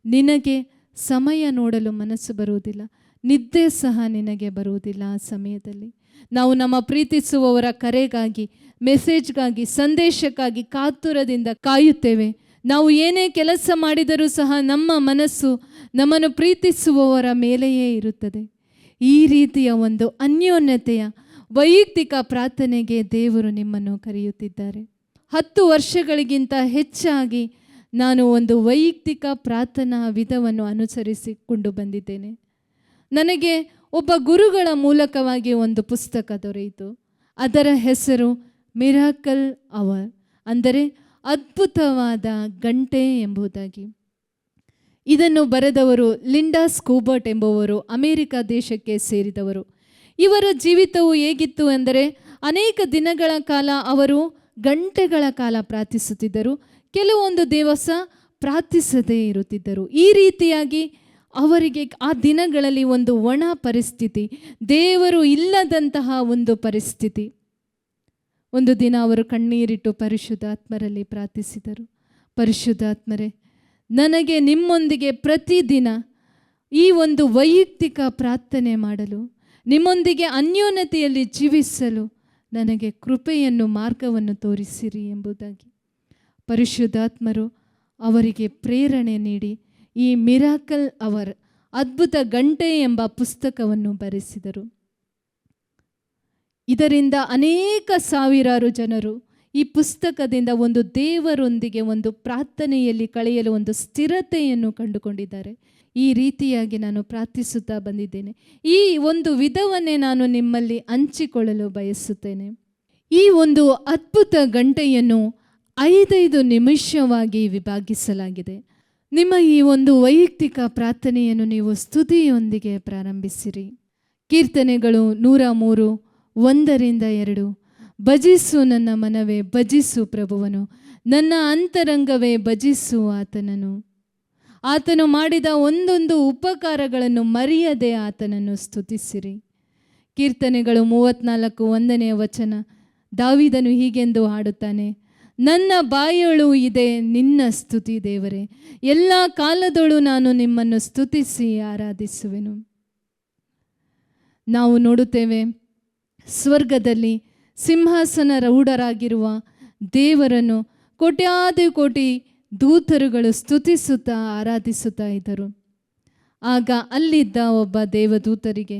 ನಿನಗೆ ಸಮಯ ನೋಡಲು ಮನಸ್ಸು ಬರುವುದಿಲ್ಲ, ನಿದ್ದೆ ಸಹ ನಿನಗೆ ಬರುವುದಿಲ್ಲ. ಆ ಸಮಯದಲ್ಲಿ ನಾವು ನಮ್ಮ ಪ್ರೀತಿಸುವವರ ಕರೆಗಾಗಿ, ಮೆಸೇಜ್ಗಾಗಿ, ಸಂದೇಶಕ್ಕಾಗಿ ಕಾತುರದಿಂದ ಕಾಯುತ್ತೇವೆ. ನಾವು ಏನೇ ಕೆಲಸ ಮಾಡಿದರೂ ಸಹ ನಮ್ಮ ಮನಸ್ಸು ನಮ್ಮನ್ನು ಪ್ರೀತಿಸುವವರ ಮೇಲೆಯೇ ಇರುತ್ತದೆ. ಈ ರೀತಿಯ ಒಂದು ಅನ್ಯೋನ್ಯತೆಯ ವೈಯಕ್ತಿಕ ಪ್ರಾರ್ಥನೆಗೆ ದೇವರು ನಿಮ್ಮನ್ನು ಕರೆಯುತ್ತಿದ್ದಾರೆ. 10 ವರ್ಷಗಳಿಗಿಂತ ಹೆಚ್ಚಾಗಿ ನಾನು ಒಂದು ವೈಯಕ್ತಿಕ ಪ್ರಾರ್ಥನಾ ವಿಧವನ್ನು ಅನುಸರಿಸಿಕೊಂಡು ಬಂದಿದ್ದೇನೆ. ನನಗೆ ಒಬ್ಬ ಗುರುಗಳ ಮೂಲಕವಾಗಿ ಒಂದು ಪುಸ್ತಕ ದೊರೆಯಿತು. ಅದರ ಹೆಸರು ಮಿರಾಕಲ್ ಅವರ್, ಅಂದರೆ ಅದ್ಭುತವಾದ ಗಂಟೆ ಎಂಬುದಾಗಿ. ಇದನ್ನು ಬರೆದವರು ಲಿಂಡಾ ಸ್ಕೂಬರ್ಟ್ ಎಂಬುವರು, ಅಮೇರಿಕ ದೇಶಕ್ಕೆ ಸೇರಿದವರು. ಇವರ ಜೀವಿತವು ಹೇಗಿತ್ತು ಎಂದರೆ, ಅನೇಕ ದಿನಗಳ ಕಾಲ ಅವರು ಗಂಟೆಗಳ ಕಾಲ ಪ್ರಾರ್ಥಿಸುತ್ತಿದ್ದರು, ಕೆಲವೊಂದು ದಿವಸ ಪ್ರಾರ್ಥಿಸದೇ ಇರುತ್ತಿದ್ದರು. ಈ ರೀತಿಯಾಗಿ ಅವರಿಗೆ ಆ ದಿನಗಳಲ್ಲಿ ಒಂದು ಒಣ ಪರಿಸ್ಥಿತಿ, ದೇವರು ಇಲ್ಲದಂತಹ ಒಂದು ಪರಿಸ್ಥಿತಿ. ಒಂದು ದಿನ ಅವರು ಕಣ್ಣೀರಿಟ್ಟು ಪರಿಶುದ್ಧಾತ್ಮರಲ್ಲಿ ಪ್ರಾರ್ಥಿಸಿದರು, ಪರಿಶುದ್ಧಾತ್ಮರೇ, ನನಗೆ ನಿಮ್ಮೊಂದಿಗೆ ಪ್ರತಿದಿನ ಈ ಒಂದು ವೈಯಕ್ತಿಕ ಪ್ರಾರ್ಥನೆ ಮಾಡಲು, ನಿಮ್ಮೊಂದಿಗೆ ಅನ್ಯೋನ್ಯತೆಯಲ್ಲಿ ಜೀವಿಸಲು ನನಗೆ ಕೃಪೆಯನ್ನು, ಮಾರ್ಗವನ್ನು ತೋರಿಸಿರಿ ಎಂಬುದಾಗಿ ಪರಿಶುದ್ಧಾತ್ಮರು ಅವರಿಗೆ ಪ್ರೇರಣೆ ನೀಡಿ ಈ ಮಿರಾಕಲ್ ಅವರ್, ಅದ್ಭುತ ಗಂಟೆ ಎಂಬ ಪುಸ್ತಕವನ್ನು ಬರೆಸಿದರು. ಇದರಿಂದ ಅನೇಕ ಸಾವಿರಾರು ಜನರು ಈ ಪುಸ್ತಕದಿಂದ ಒಂದು ದೇವರೊಂದಿಗೆ ಒಂದು ಪ್ರಾರ್ಥನೆಯಲ್ಲಿ ಕಳೆಯಲು ಒಂದು ಸ್ಥಿರತೆಯನ್ನು ಕಂಡುಕೊಂಡಿದ್ದಾರೆ. ಈ ರೀತಿಯಾಗಿ ನಾನು ಪ್ರಾರ್ಥಿಸುತ್ತಾ ಬಂದಿದ್ದೇನೆ. ಈ ಒಂದು ವಿಧವನ್ನೇ ನಾನು ನಿಮ್ಮಲ್ಲಿ ಹಂಚಿಕೊಳ್ಳಲು ಬಯಸುತ್ತೇನೆ. ಈ ಒಂದು ಅದ್ಭುತ ಗಂಟೆಯನ್ನು 5 ನಿಮಿಷವಾಗಿ ವಿಭಾಗಿಸಲಾಗಿದೆ. ನಿಮ್ಮ ಈ ಒಂದು ವೈಯಕ್ತಿಕ ಪ್ರಾರ್ಥನೆಯನ್ನು ನೀವು ಸ್ತುತಿಯೊಂದಿಗೆ ಪ್ರಾರಂಭಿಸಿರಿ. ಕೀರ್ತನೆಗಳು 103, 1-2. ಭಜಿಸು ನನ್ನ ಮನವೇ, ಭಜಿಸು ಪ್ರಭುವನು, ನನ್ನ ಅಂತರಂಗವೇ ಭಜಿಸು ಆತನನು. ಆತನು ಮಾಡಿದ ಒಂದೊಂದು ಉಪಕಾರಗಳನ್ನು ಮರೆಯದೆ ಆತನನ್ನು ಸ್ತುತಿಸಿರಿ. ಕೀರ್ತನೆಗಳು 34, 1 ದಾವೀದನು ಹೀಗೆಂದು ಹಾಡುತ್ತಾನೆ, ನನ್ನ ಬಾಯೊಳು ಇದೆ ನಿನ್ನ ಸ್ತುತಿ ದೇವರೇ, ಎಲ್ಲ ಕಾಲದೊಳು ನಾನು ನಿಮ್ಮನ್ನು ಸ್ತುತಿಸಿ ಆರಾಧಿಸುವೆನು. ನಾವು ನೋಡುತ್ತೇವೆ, ಸ್ವರ್ಗದಲ್ಲಿ ಸಿಂಹಾಸನ ರೂಢರಾಗಿರುವ ದೇವರನ್ನು ಕೋಟ್ಯಾನುಕೋಟಿ ದೂತರುಗಳು ಸ್ತುತಿಸುತ್ತಾ ಆರಾಧಿಸುತ್ತಾ ಇದ್ದರು. ಆಗ ಅಲ್ಲಿದ್ದ ಒಬ್ಬ ದೇವದೂತರಿಗೆ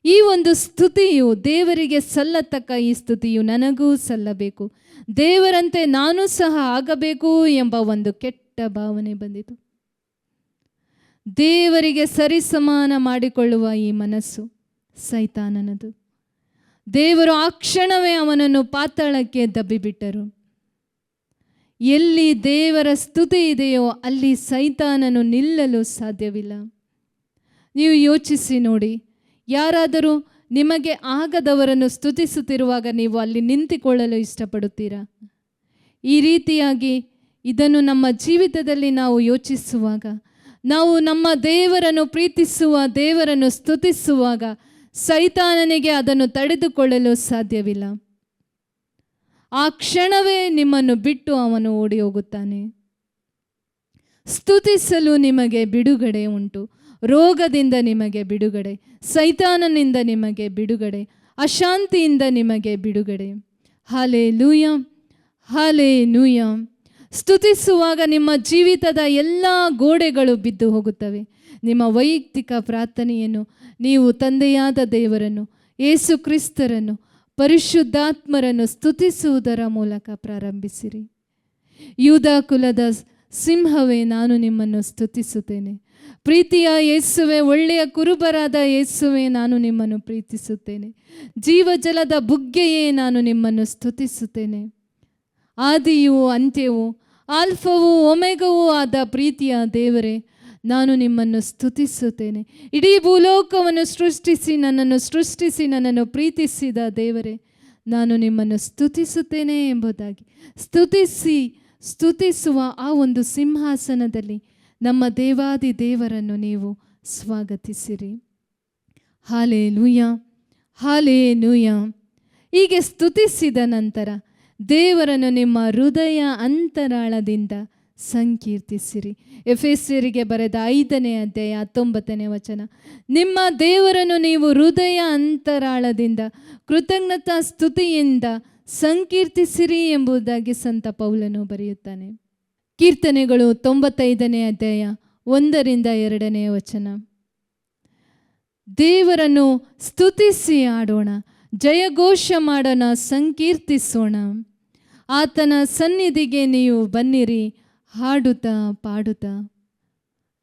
ಈ ಒಂದು ಸ್ತುತಿಯು, ದೇವರಿಗೆ ಸಲ್ಲತಕ್ಕ ಈ ಸ್ತುತಿಯು ನನಗೂ ಸಲ್ಲಬೇಕು, ದೇವರಂತೆ ನಾನು ಸಹ ಆಗಬೇಕು ಎಂಬ ಒಂದು ಕೆಟ್ಟ ಭಾವನೆ ಬಂದಿತು. ದೇವರಿಗೆ ಸರಿಸಮಾನ ಮಾಡಿಕೊಳ್ಳುವ ಈ ಮನಸ್ಸು ಸೈತಾನನದು. ದೇವರು ಆ ಕ್ಷಣವೇ ಅವನನ್ನು ಪಾತಾಳಕ್ಕೆ ದಬ್ಬಿಬಿಟ್ಟರು. ಎಲ್ಲಿ ದೇವರ ಸ್ತುತಿ ಇದೆಯೋ ಅಲ್ಲಿ ಸೈತಾನನು ನಿಲ್ಲಲು ಸಾಧ್ಯವಿಲ್ಲ. ನೀವು ಯೋಚಿಸಿ ನೋಡಿ, ಯಾರಾದರೂ ನಿಮಗೆ ಆಗದವರನ್ನು ಸ್ತುತಿಸುತ್ತಿರುವಾಗ ನೀವು ಅಲ್ಲಿ ನಿಂತುಕೊಳ್ಳಲು ಇಷ್ಟಪಡುತ್ತೀರಾ? ಈ ರೀತಿಯಾಗಿ ಇದನ್ನು ನಮ್ಮ ಜೀವಿತದಲ್ಲಿ ನಾವು ಯೋಚಿಸುವಾಗ, ನಾವು ನಮ್ಮ ದೇವರನ್ನು ಪ್ರೀತಿಸುವ, ದೇವರನ್ನು ಸ್ತುತಿಸುವಾಗ ಸೈತಾನನಿಗೆ ಅದನ್ನು ತಡೆದುಕೊಳ್ಳಲು ಸಾಧ್ಯವಿಲ್ಲ. ಆ ಕ್ಷಣವೇ ನಿಮ್ಮನ್ನು ಬಿಟ್ಟು ಅವನು ಓಡಿ ಹೋಗುತ್ತಾನೆ. ಸ್ತುತಿಸಲು ನಿಮಗೆ ಬಿಡುಗಡೆ ಉಂಟು. ರೋಗದಿಂದ ನಿಮಗೆ ಬಿಡುಗಡೆ, ಸೈತಾನನಿಂದ ನಿಮಗೆ ಬಿಡುಗಡೆ, ಅಶಾಂತಿಯಿಂದ ನಿಮಗೆ ಬಿಡುಗಡೆ. Hallelujah, hallelujah. ಸ್ತುತಿಸುವಾಗ ನಿಮ್ಮ ಜೀವಿತದ ಎಲ್ಲ ಗೋಡೆಗಳು ಬಿದ್ದು ಹೋಗುತ್ತವೆ. ನಿಮ್ಮ ವೈಯಕ್ತಿಕ ಪ್ರಾರ್ಥನೆಯನ್ನು ನೀವು ತಂದೆಯಾದ ದೇವರನ್ನು, ಯೇಸು ಕ್ರಿಸ್ತರನ್ನು, ಪರಿಶುದ್ಧಾತ್ಮರನ್ನು ಸ್ತುತಿಸುವುದರ ಮೂಲಕ ಪ್ರಾರಂಭಿಸಿರಿ. ಯೂದಾ ಕುಲದ ಸಿಂಹವೇ, ನಾನು ನಿಮ್ಮನ್ನು ಸ್ತುತಿಸುತ್ತೇನೆ. ಪ್ರೀತಿಯ ಯೇಸುವೆ, ಒಳ್ಳೆಯ ಕುರುಬರಾದ ಯೇಸುವೆ, ನಾನು ನಿಮ್ಮನ್ನು ಪ್ರೀತಿಸುತ್ತೇನೆ. ಜೀವಜಲದ ಬುಗ್ಗೆಯೇ, ನಾನು ನಿಮ್ಮನ್ನು ಸ್ತುತಿಸುತ್ತೇನೆ. ಆದಿಯೂ ಅಂತ್ಯವೂ, ಆಲ್ಫವೂ ಒಮೆಗವೂ ಆದ ಪ್ರೀತಿಯ ದೇವರೇ, ನಾನು ನಿಮ್ಮನ್ನು ಸ್ತುತಿಸುತ್ತೇನೆ. ಇಡೀ ಭೂಲೋಕವನ್ನು ಸೃಷ್ಟಿಸಿ ನನ್ನನ್ನು ಪ್ರೀತಿಸಿದ ದೇವರೇ, ನಾನು ನಿಮ್ಮನ್ನು ಸ್ತುತಿಸುತ್ತೇನೆ ಎಂಬುದಾಗಿ ಸ್ತುತಿಸುವ ಆ ಒಂದು ಸಿಂಹಾಸನದಲ್ಲಿ ನಮ್ಮ ದೇವಾದಿ ದೇವರನ್ನು ನೀವು ಸ್ವಾಗತಿಸಿರಿ. Hallelujah, hallelujah. ಹೀಗೆ ಸ್ತುತಿಸಿದ ನಂತರ ದೇವರನ್ನು ನಿಮ್ಮ ಹೃದಯ ಅಂತರಾಳದಿಂದ ಸಂಕೀರ್ತಿಸಿರಿ. ಎಫೆಸ್ಯರಿಗೆ ಬರೆದ 5ನೇ ಅಧ್ಯಾಯ 19ನೇ ವಚನ. ನಿಮ್ಮ ದೇವರನ್ನು ನೀವು ಹೃದಯ ಅಂತರಾಳದಿಂದ ಕೃತಜ್ಞತಾ ಸ್ತುತಿಯಿಂದ ಸಂಕೀರ್ತಿಸಿರಿ ಎಂಬುದಾಗಿ ಸಂತ ಪೌಲನು ಬರೆಯುತ್ತಾನೆ. ಕೀರ್ತನೆಗಳು 95ನೇ ಅಧ್ಯಾಯ 1ರಿಂದ 2ನೇ ವಚನ. ದೇವರನ್ನು ಸ್ತುತಿಸಿ ಆಡೋಣ, ಜಯಘೋಷ ಮಾಡೋಣ, ಸಂಕೀರ್ತಿಸೋಣ. ಆತನ ಸನ್ನಿಧಿಗೆ ನೀವು ಬನ್ನಿರಿ, ಹಾಡುತ್ತಾ ಪಾಡುತ್ತಾ.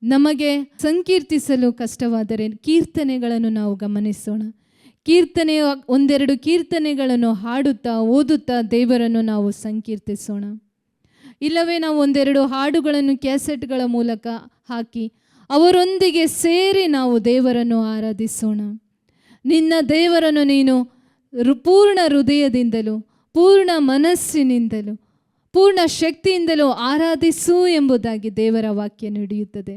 ನಮಗೆ ಸಂಕೀರ್ತಿಸಲು ಕಷ್ಟವಾದರೆ ಕೀರ್ತನೆಗಳನ್ನು ನಾವು ಗಮನಿಸೋಣ. ಕೀರ್ತನೆಯ 1-2 ಕೀರ್ತನೆಗಳನ್ನು ಹಾಡುತ್ತಾ ಓದುತ್ತಾ ದೇವರನ್ನು ನಾವು ಸಂಕೀರ್ತಿಸೋಣ. ಇಲ್ಲವೇ ನಾವು 1-2 ಹಾಡುಗಳನ್ನು ಕ್ಯಾಸೆಟ್ಗಳ ಮೂಲಕ ಹಾಕಿ ಅವರೊಂದಿಗೆ ಸೇರಿ ನಾವು ದೇವರನ್ನು ಆರಾಧಿಸೋಣ. ನಿನ್ನ ದೇವರನ್ನು ನೀನು ಪೂರ್ಣ ಹೃದಯದಿಂದಲೂ ಪೂರ್ಣ ಮನಸ್ಸಿನಿಂದಲೂ ಪೂರ್ಣ ಶಕ್ತಿಯಿಂದಲೂ ಆರಾಧಿಸು ಎಂಬುದಾಗಿ ದೇವರ ವಾಕ್ಯ ನುಡಿಯುತ್ತದೆ.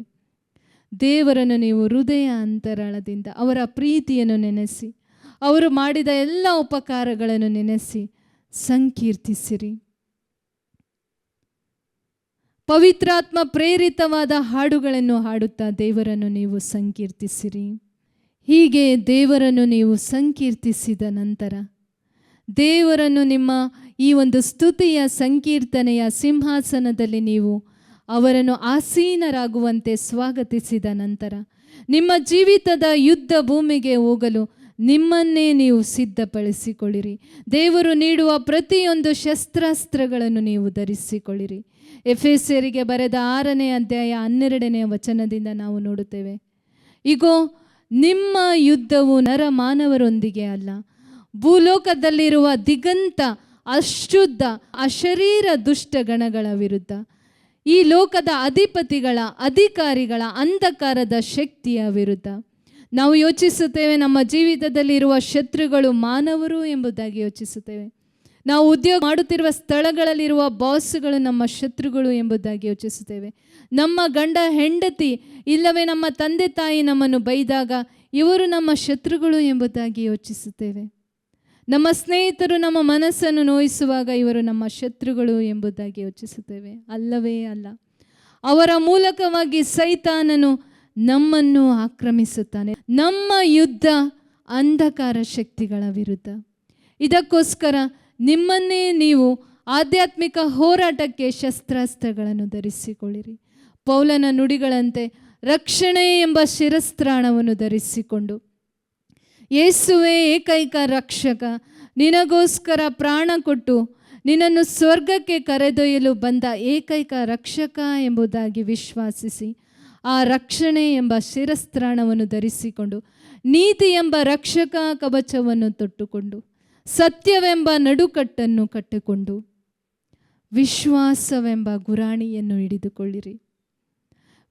ದೇವರನ್ನು ನೀವು ಹೃದಯ ಅಂತರಾಳದಿಂದ ಅವರ ಪ್ರೀತಿಯನ್ನು ನೆನೆಸಿ, ಅವರು ಮಾಡಿದ ಎಲ್ಲ ಉಪಕಾರಗಳನ್ನು ನೆನೆಸಿ ಸಂಕೀರ್ತಿಸಿರಿ. ಪವಿತ್ರಾತ್ಮ ಪ್ರೇರಿತವಾದ ಹಾಡುಗಳನ್ನು ಹಾಡುತ್ತಾ ದೇವರನ್ನು ನೀವು ಸಂಕೀರ್ತಿಸಿರಿ. ಹೀಗೆ ದೇವರನ್ನು ನೀವು ಸಂಕೀರ್ತಿಸಿದ ನಂತರ ದೇವರನ್ನು ನಿಮ್ಮ ಈ ಒಂದು ಸ್ತುತಿಯ ಸಂಕೀರ್ತನೆಯ ಸಿಂಹಾಸನದಲ್ಲಿ ನೀವು ಅವರನ್ನು ಆಸೀನರಾಗುವಂತೆ ಸ್ವಾಗತಿಸಿದ ನಂತರ ನಿಮ್ಮ ಜೀವಿತದ ಯುದ್ಧ ಭೂಮಿಗೆ ಹೋಗಲು ನಿಮ್ಮನ್ನೇ ನೀವು ಸಿದ್ಧಪಡಿಸಿಕೊಳ್ಳಿರಿ. ದೇವರು ನೀಡುವ ಪ್ರತಿಯೊಂದು ಶಸ್ತ್ರಾಸ್ತ್ರಗಳನ್ನು ನೀವು ಧರಿಸಿಕೊಳ್ಳಿರಿ. ಎಫೆಸ್ಯರಿಗೆ ಬರೆದ 6ನೇ ಅಧ್ಯಾಯ 12ನೇ ವಚನದಿಂದ ನಾವು ನೋಡುತ್ತೇವೆ. ಇಗೋ, ನಿಮ್ಮ ಯುದ್ಧವು ನರಮಾನವರೊಂದಿಗೆ ಅಲ್ಲ, ಭೂಲೋಕದಲ್ಲಿರುವ ದಿಗಂತ ಅಶುದ್ಧ ಅಶರೀರ ದುಷ್ಟಗಣಗಳ ವಿರುದ್ಧ, ಈ ಲೋಕದ ಅಧಿಪತಿಗಳ ಅಧಿಕಾರಿಗಳ ಅಂಧಕಾರದ ಶಕ್ತಿಯ ವಿರುದ್ಧ. ನಾವು ಯೋಚಿಸುತ್ತೇವೆ ನಮ್ಮ ಜೀವಿತದಲ್ಲಿರುವ ಶತ್ರುಗಳು ಮಾನವರು ಎಂಬುದಾಗಿ ಯೋಚಿಸುತ್ತೇವೆ. ನಾವು ಉದ್ಯೋಗ ಮಾಡುತ್ತಿರುವ ಸ್ಥಳಗಳಲ್ಲಿರುವ ಬಾಸ್ಗಳು ನಮ್ಮ ಶತ್ರುಗಳು ಎಂಬುದಾಗಿ ಯೋಚಿಸುತ್ತೇವೆ. ನಮ್ಮ ಗಂಡ ಹೆಂಡತಿ ಇಲ್ಲವೇ ನಮ್ಮ ತಂದೆ ತಾಯಿ ನಮ್ಮನ್ನು ಬೈದಾಗ ಇವರು ನಮ್ಮ ಶತ್ರುಗಳು ಎಂಬುದಾಗಿ ಯೋಚಿಸುತ್ತೇವೆ. ನಮ್ಮ ಸ್ನೇಹಿತರು ನಮ್ಮ ಮನಸ್ಸನ್ನು ನೋಯಿಸುವಾಗ ಇವರು ನಮ್ಮ ಶತ್ರುಗಳು ಎಂಬುದಾಗಿ ಯೋಚಿಸುತ್ತೇವೆ. ಅಲ್ಲವೇ ಅಲ್ಲ. ಅವರ ಮೂಲಕವಾಗಿ ಸೈತಾನನು ನಮ್ಮನ್ನು ಆಕ್ರಮಿಸುತ್ತಾನೆ. ನಮ್ಮ ಯುದ್ಧ ಅಂಧಕಾರ ಶಕ್ತಿಗಳ ವಿರುದ್ಧ. ಇದಕ್ಕೋಸ್ಕರ ನಿಮ್ಮನ್ನೇ ನೀವು ಆಧ್ಯಾತ್ಮಿಕ ಹೋರಾಟಕ್ಕೆ ಶಸ್ತ್ರಾಸ್ತ್ರಗಳನ್ನು ಧರಿಸಿಕೊಳ್ಳಿರಿ. ಪೌಲನ ನುಡಿಗಳಂತೆ ರಕ್ಷಣೆ ಎಂಬ ಶಿರಸ್ತ್ರಾಣವನ್ನು ಧರಿಸಿಕೊಂಡು, ಯೇಸುವೇ ಏಕೈಕ ರಕ್ಷಕ, ನಿನಗೋಸ್ಕರ ಪ್ರಾಣ ಕೊಟ್ಟು ನಿನ್ನನ್ನು ಸ್ವರ್ಗಕ್ಕೆ ಕರೆದೊಯ್ಯಲು ಬಂದ ಏಕೈಕ ರಕ್ಷಕ ಎಂಬುದಾಗಿ ವಿಶ್ವಾಸಿಸಿ, ಆ ರಕ್ಷಣೆ ಎಂಬ ಶಿರಸ್ತ್ರಾಣವನ್ನು ಧರಿಸಿಕೊಂಡು, ನೀತಿ ಎಂಬ ರಕ್ಷಕ ಕವಚವನ್ನು ತೊಟ್ಟುಕೊಂಡು, ಸತ್ಯವೆಂಬ ನಡುಕಟ್ಟನ್ನು ಕಟ್ಟಿಕೊಂಡು, ವಿಶ್ವಾಸವೆಂಬ ಗುರಾಣಿಯನ್ನು ಹಿಡಿದುಕೊಳ್ಳಿರಿ.